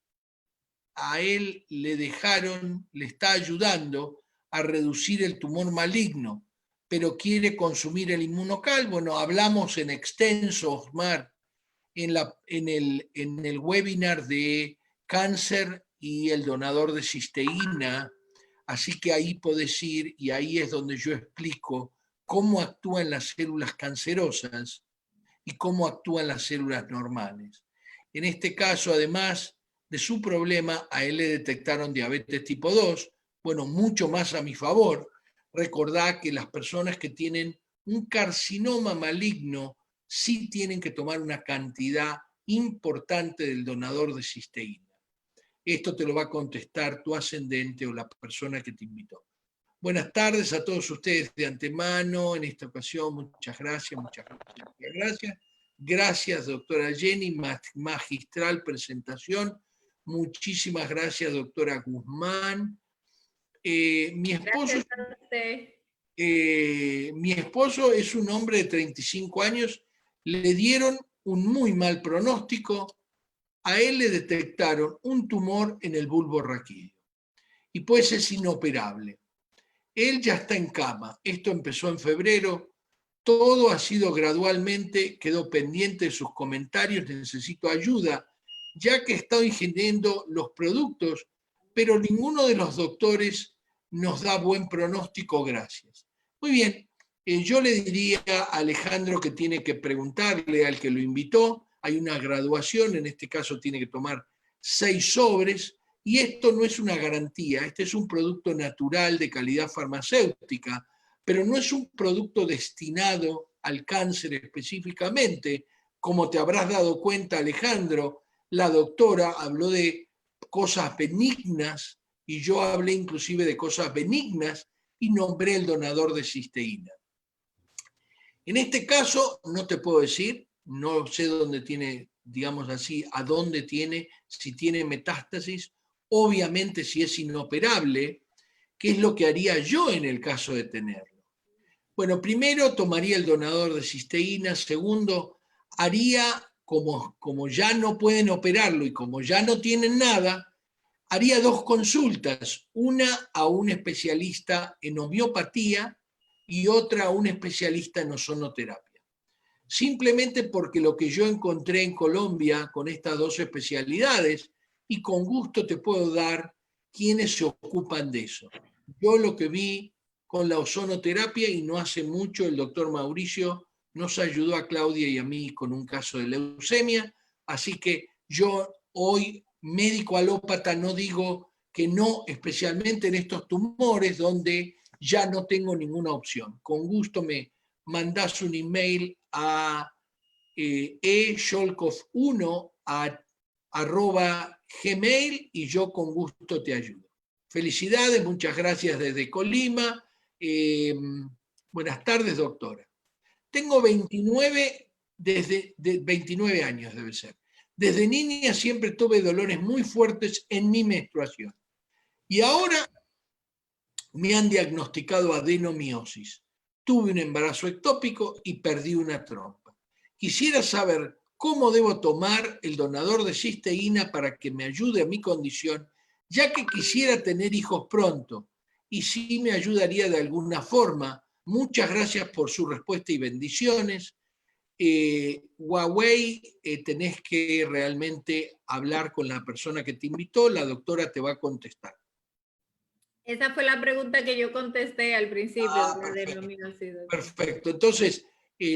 a él le dejaron, le está ayudando a reducir el tumor maligno, pero quiere consumir el Inmunocal. Bueno, hablamos en extenso, Osmar, en el webinar de cáncer y el donador de cisteína, así que ahí podés ir y ahí es donde yo explico cómo actúan las células cancerosas y cómo actúan las células normales. En este caso, además de su problema, a él le detectaron diabetes tipo 2, bueno, mucho más a mi favor. Recordá que las personas que tienen un carcinoma maligno sí tienen que tomar una cantidad importante del donador de cisteína. Esto te lo va a contestar tu ascendente o la persona que te invitó. Buenas tardes a todos ustedes de antemano. En esta ocasión, muchas gracias, muchas gracias, muchas gracias. Gracias, doctora Jenny, magistral presentación. Muchísimas gracias, doctora Guzmán. Mi esposo es un hombre de 35 años. Le dieron un muy mal pronóstico. A él le detectaron un tumor en el bulbo raquídeo y pues es inoperable. Él ya está en cama. Esto empezó en febrero. Todo ha sido gradualmente, quedó pendiente de sus comentarios. Necesito ayuda, ya que he estado ingiriendo los productos, pero ninguno de los doctores nos da buen pronóstico. Gracias. Muy bien. Yo le diría a Alejandro que tiene que preguntarle al que lo invitó. Hay una graduación, en este caso tiene que tomar 6 sobres, y esto no es una garantía, este es un producto natural de calidad farmacéutica, pero no es un producto destinado al cáncer específicamente. Como te habrás dado cuenta, Alejandro, la doctora habló de cosas benignas y yo hablé inclusive de cosas benignas y nombré el donador de cisteína. En este caso, no te puedo decir, no sé dónde tiene, digamos así, a dónde tiene, si tiene metástasis. Obviamente, si es inoperable, ¿qué es lo que haría yo en el caso de tenerlo? Bueno, primero tomaría el donador de cisteína. Segundo, haría, como ya no pueden operarlo y como ya no tienen nada, haría 2 consultas, una a un especialista en homeopatía y otra a un especialista en ozonoterapia. Simplemente porque lo que yo encontré en Colombia con estas 2 especialidades, y con gusto te puedo dar quienes se ocupan de eso. Yo lo que vi con la ozonoterapia, y no hace mucho el doctor Mauricio nos ayudó a Claudia y a mí con un caso de leucemia, así que yo hoy, médico alópata, no digo que no, especialmente en estos tumores donde ya no tengo ninguna opción. Con gusto me mandás un email a esholkov1@gmail y yo con gusto te ayudo. Felicidades, muchas gracias desde Colima. Buenas tardes, doctora. Tengo 29 años, debe ser. Desde niña siempre tuve dolores muy fuertes en mi menstruación. Y ahora me han diagnosticado adenomiosis. Tuve un embarazo ectópico y perdí una trompa. Quisiera saber cómo debo tomar el donador de cisteína para que me ayude a mi condición, ya que quisiera tener hijos pronto. Y si me ayudaría de alguna forma. Muchas gracias por su respuesta y bendiciones. Huawei, tenés que realmente hablar con la persona que te invitó, la doctora te va a contestar. Esa fue la pregunta que yo contesté al principio. Perfecto. Entonces,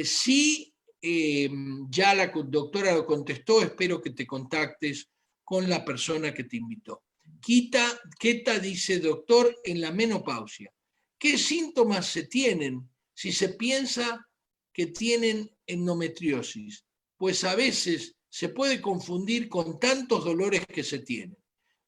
si ya la doctora lo contestó, espero que te contactes con la persona que te invitó. Keta dice, doctor, en la menopausia, ¿qué síntomas se tienen si se piensa que tienen endometriosis? Pues a veces se puede confundir con tantos dolores que se tienen.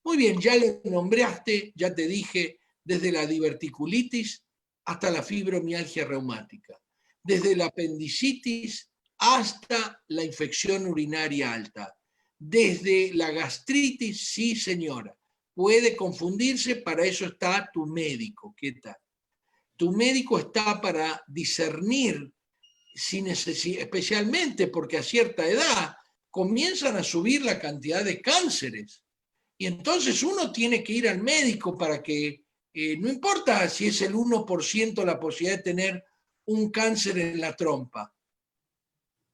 Muy bien, ya lo nombraste, ya te dije, desde la diverticulitis hasta la fibromialgia reumática, desde la apendicitis hasta la infección urinaria alta, desde la gastritis, sí señora, puede confundirse, para eso está tu médico. ¿Qué tal? Tu médico está para discernir, especialmente porque a cierta edad comienzan a subir la cantidad de cánceres. Y entonces uno tiene que ir al médico para que, no importa si es el 1% la posibilidad de tener un cáncer en la trompa.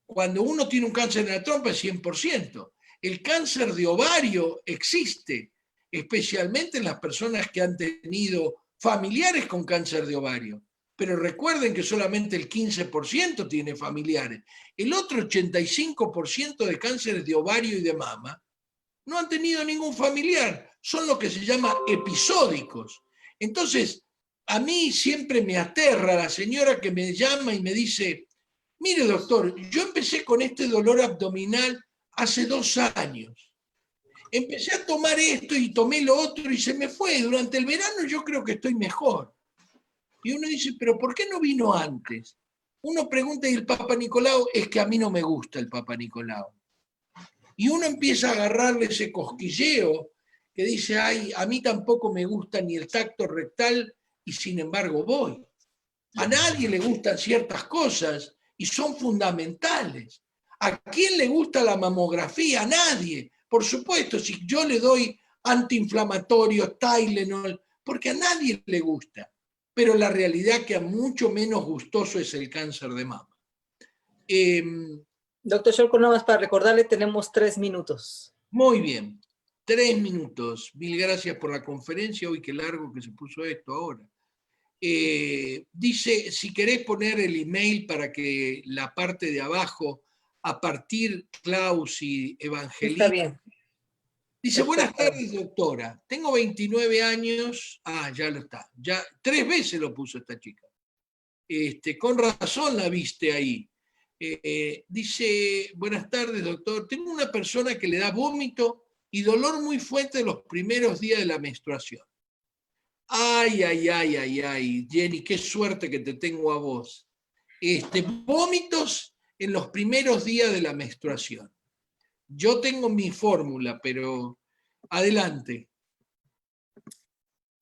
Cuando uno tiene un cáncer en la trompa es 100%. El cáncer de ovario existe, especialmente en las personas que han tenido familiares con cáncer de ovario. Pero recuerden que solamente el 15% tiene familiares. El otro 85% de cánceres de ovario y de mama no han tenido ningún familiar. Son lo que se llama episódicos. Entonces, a mí siempre me aterra la señora que me llama y me dice: mire, doctor, yo empecé con este dolor abdominal hace 2 años. Empecé a tomar esto y tomé lo otro y se me fue. Durante el verano yo creo que estoy mejor. Y uno dice, ¿pero por qué no vino antes? Uno pregunta y el Papa Nicolau, es que a mí no me gusta el Papa Nicolau. Y uno empieza a agarrarle ese cosquilleo que dice, ay, a mí tampoco me gusta ni el tacto rectal y sin embargo voy. A nadie le gustan ciertas cosas y son fundamentales. ¿A quién le gusta la mamografía? A nadie. Por supuesto, si yo le doy antiinflamatorios, Tylenol, porque a nadie le gusta. Pero la realidad que a mucho menos gustoso es el cáncer de mama. Doctor Cholco, nada más para recordarle, tenemos 3 minutos. Muy bien, 3 minutos. Mil gracias por la conferencia. Uy, qué largo que se puso esto ahora. Dice, si querés poner el email para que la parte de abajo, a partir Klaus y Evangelina. Está bien. Dice, buenas tardes, doctora. Tengo 29 años. Ah, ya lo está. Ya 3 veces lo puso esta chica. Con razón la viste ahí. Dice, buenas tardes, doctor. Tengo una persona que le da vómito y dolor muy fuerte los primeros días de la menstruación. Ay, ay, ay, ay, ay, Jenny, qué suerte que te tengo a vos. Vómitos en los primeros días de la menstruación. Yo tengo mi fórmula, pero adelante.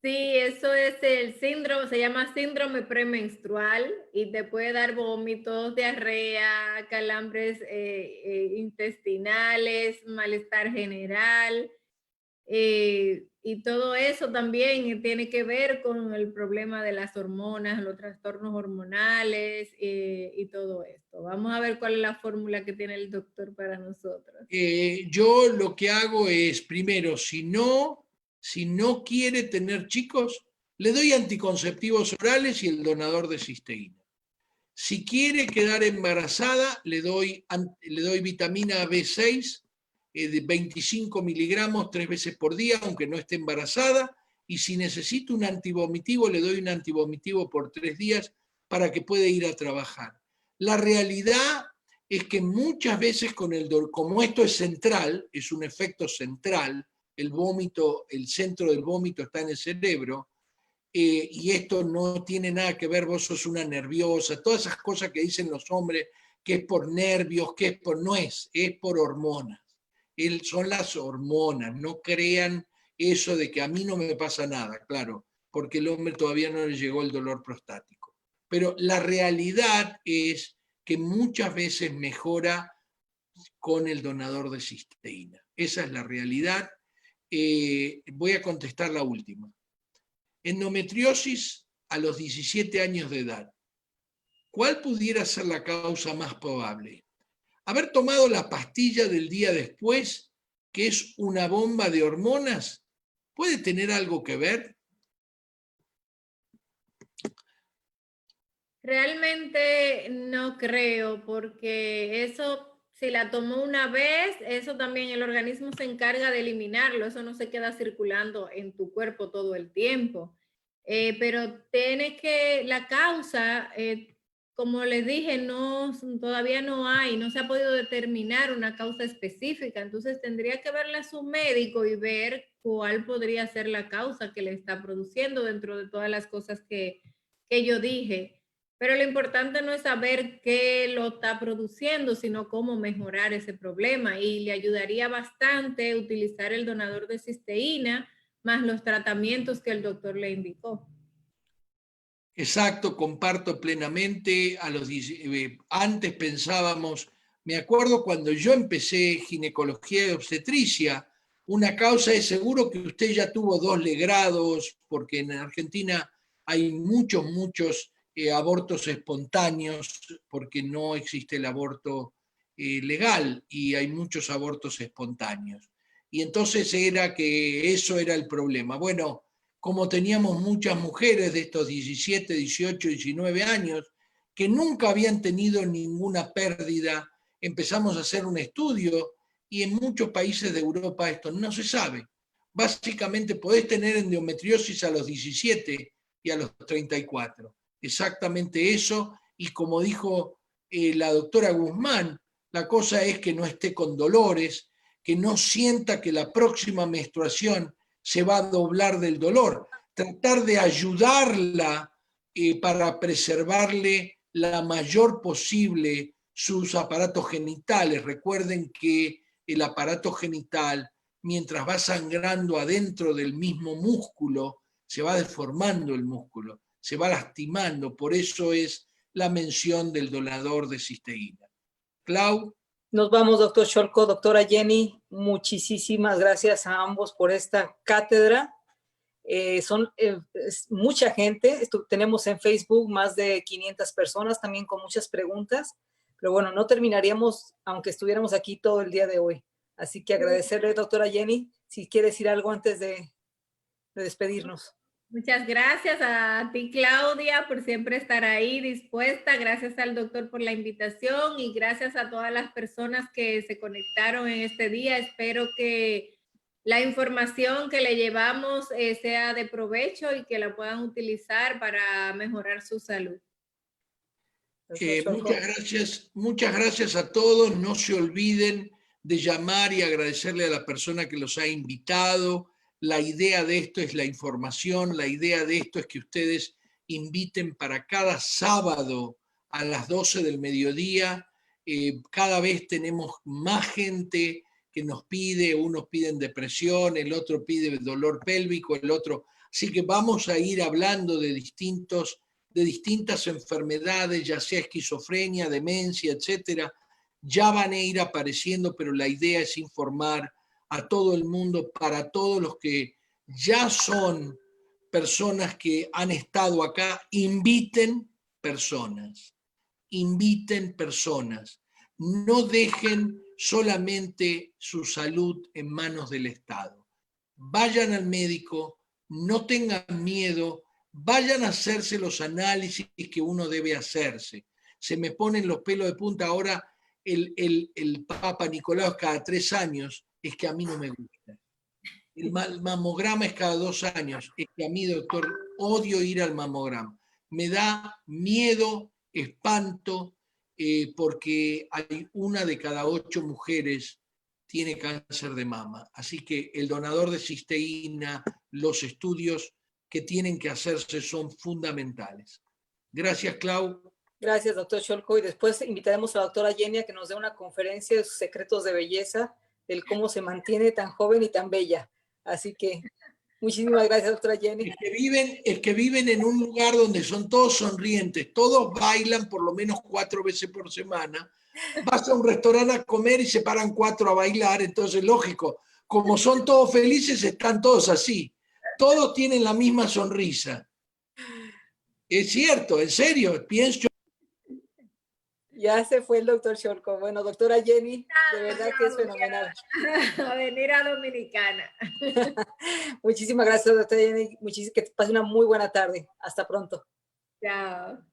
Sí, eso es el síndrome, se llama síndrome premenstrual y te puede dar vómitos, diarrea, calambres intestinales, malestar general. Y todo eso también tiene que ver con el problema de las hormonas, los trastornos hormonales y todo esto. Vamos a ver cuál es la fórmula que tiene el doctor para nosotros. Yo lo que hago es, primero, si no quiere tener chicos, le doy anticonceptivos orales y el donador de cisteína. Si quiere quedar embarazada, le doy vitamina B6 de 25 miligramos 3 veces por día, aunque no esté embarazada, y si necesito un antivomitivo, le doy un antivomitivo por 3 días para que pueda ir a trabajar. La realidad es que muchas veces como esto es central, es un efecto central, el vómito, el centro del vómito está en el cerebro, y esto no tiene nada que ver, vos sos una nerviosa, todas esas cosas que dicen los hombres, que es por nervios, no es por hormonas. Son las hormonas, no crean eso de que a mí no me pasa nada, claro, porque el hombre todavía no le llegó el dolor prostático. Pero la realidad es que muchas veces mejora con el donador de cisteína. Esa es la realidad. Voy a contestar la última. Endometriosis a los 17 años de edad. ¿Cuál pudiera ser la causa más probable? Haber tomado la pastilla del día después, que es una bomba de hormonas, ¿puede tener algo que ver? Realmente no creo, porque eso, si la tomó una vez, eso también el organismo se encarga de eliminarlo, eso no se queda circulando en tu cuerpo todo el tiempo. Pero la causa, como les dije, todavía no se ha podido determinar una causa específica, entonces tendría que verle a su médico y ver cuál podría ser la causa que le está produciendo dentro de todas las cosas que yo dije. Pero lo importante no es saber qué lo está produciendo, sino cómo mejorar ese problema. Y le ayudaría bastante utilizar el donador de cisteína más los tratamientos que el doctor le indicó. Exacto, comparto plenamente. Antes pensábamos, me acuerdo cuando yo empecé ginecología y obstetricia, una causa es seguro que usted ya tuvo 2 legrados, porque en Argentina hay muchos abortos espontáneos, porque no existe el aborto legal y hay muchos abortos espontáneos. Y entonces era que eso era el problema. Bueno, como teníamos muchas mujeres de estos 17, 18, 19 años que nunca habían tenido ninguna pérdida, empezamos a hacer un estudio y en muchos países de Europa esto no se sabe. Básicamente podés tener endometriosis a los 17 y a los 34. Exactamente eso, y como dijo la doctora Guzmán, la cosa es que no esté con dolores, que no sienta que la próxima menstruación se va a doblar del dolor, tratar de ayudarla para preservarle la mayor posible sus aparatos genitales. Recuerden que el aparato genital, mientras va sangrando adentro del mismo músculo, se va deformando el músculo, se va lastimando, por eso es la mención del donador de cisteína. Clau. Nos vamos, doctor Cholco, doctora Jenny, muchísimas gracias a ambos por esta cátedra. Es mucha gente, tenemos en Facebook más de 500 personas también con muchas preguntas, pero bueno, no terminaríamos aunque estuviéramos aquí todo el día de hoy. Así que agradecerle, doctora Jenny, si quiere decir algo antes de despedirnos. Muchas gracias a ti, Claudia, por siempre estar ahí dispuesta. Gracias al doctor por la invitación y gracias a todas las personas que se conectaron en este día. Espero que la información que le llevamos sea de provecho y que la puedan utilizar para mejorar su salud. Muchas gracias a todos. No se olviden de llamar y agradecerle a la persona que los ha invitado. La idea de esto es la información, la idea de esto es que ustedes inviten para cada sábado a las 12 del mediodía. Cada vez tenemos más gente que nos pide, unos piden depresión, el otro pide dolor pélvico, el otro. Así que vamos a ir hablando de distintas enfermedades, ya sea esquizofrenia, demencia, etcétera. Ya van a ir apareciendo, pero la idea es informar a todo el mundo, para todos los que ya son personas que han estado acá, inviten personas, no dejen solamente su salud en manos del Estado. Vayan al médico, no tengan miedo, vayan a hacerse los análisis que uno debe hacerse. Se me ponen los pelos de punta ahora el Papa Nicolau cada 3 años, es que a mí no me gusta. El mamograma es cada 2 años, es que a mí, doctor, odio ir al mamograma. Me da miedo, espanto, porque hay 1 de cada 8 mujeres tiene cáncer de mama. Así que el donador de cisteína, los estudios que tienen que hacerse son fundamentales. Gracias, Clau. Gracias, doctor Cholco. Y después invitaremos a la doctora Jenny a que nos dé una conferencia de sus secretos de belleza, del cómo se mantiene tan joven y tan bella. Así que muchísimas gracias, doctora Jenny. Es que viven en un lugar donde son todos sonrientes, todos bailan por lo menos 4 veces por semana. Vas a un restaurante a comer y se paran 4 a bailar, entonces lógico, como son todos felices, están todos así. Todos tienen la misma sonrisa. Es cierto, en serio, pienso. Ya se fue el doctor Cholco. Bueno, doctora Jenny, de verdad que es fenomenal. A venir a Dominicana. Muchísimas gracias, doctora Jenny. Que pase una muy buena tarde. Hasta pronto. Chao.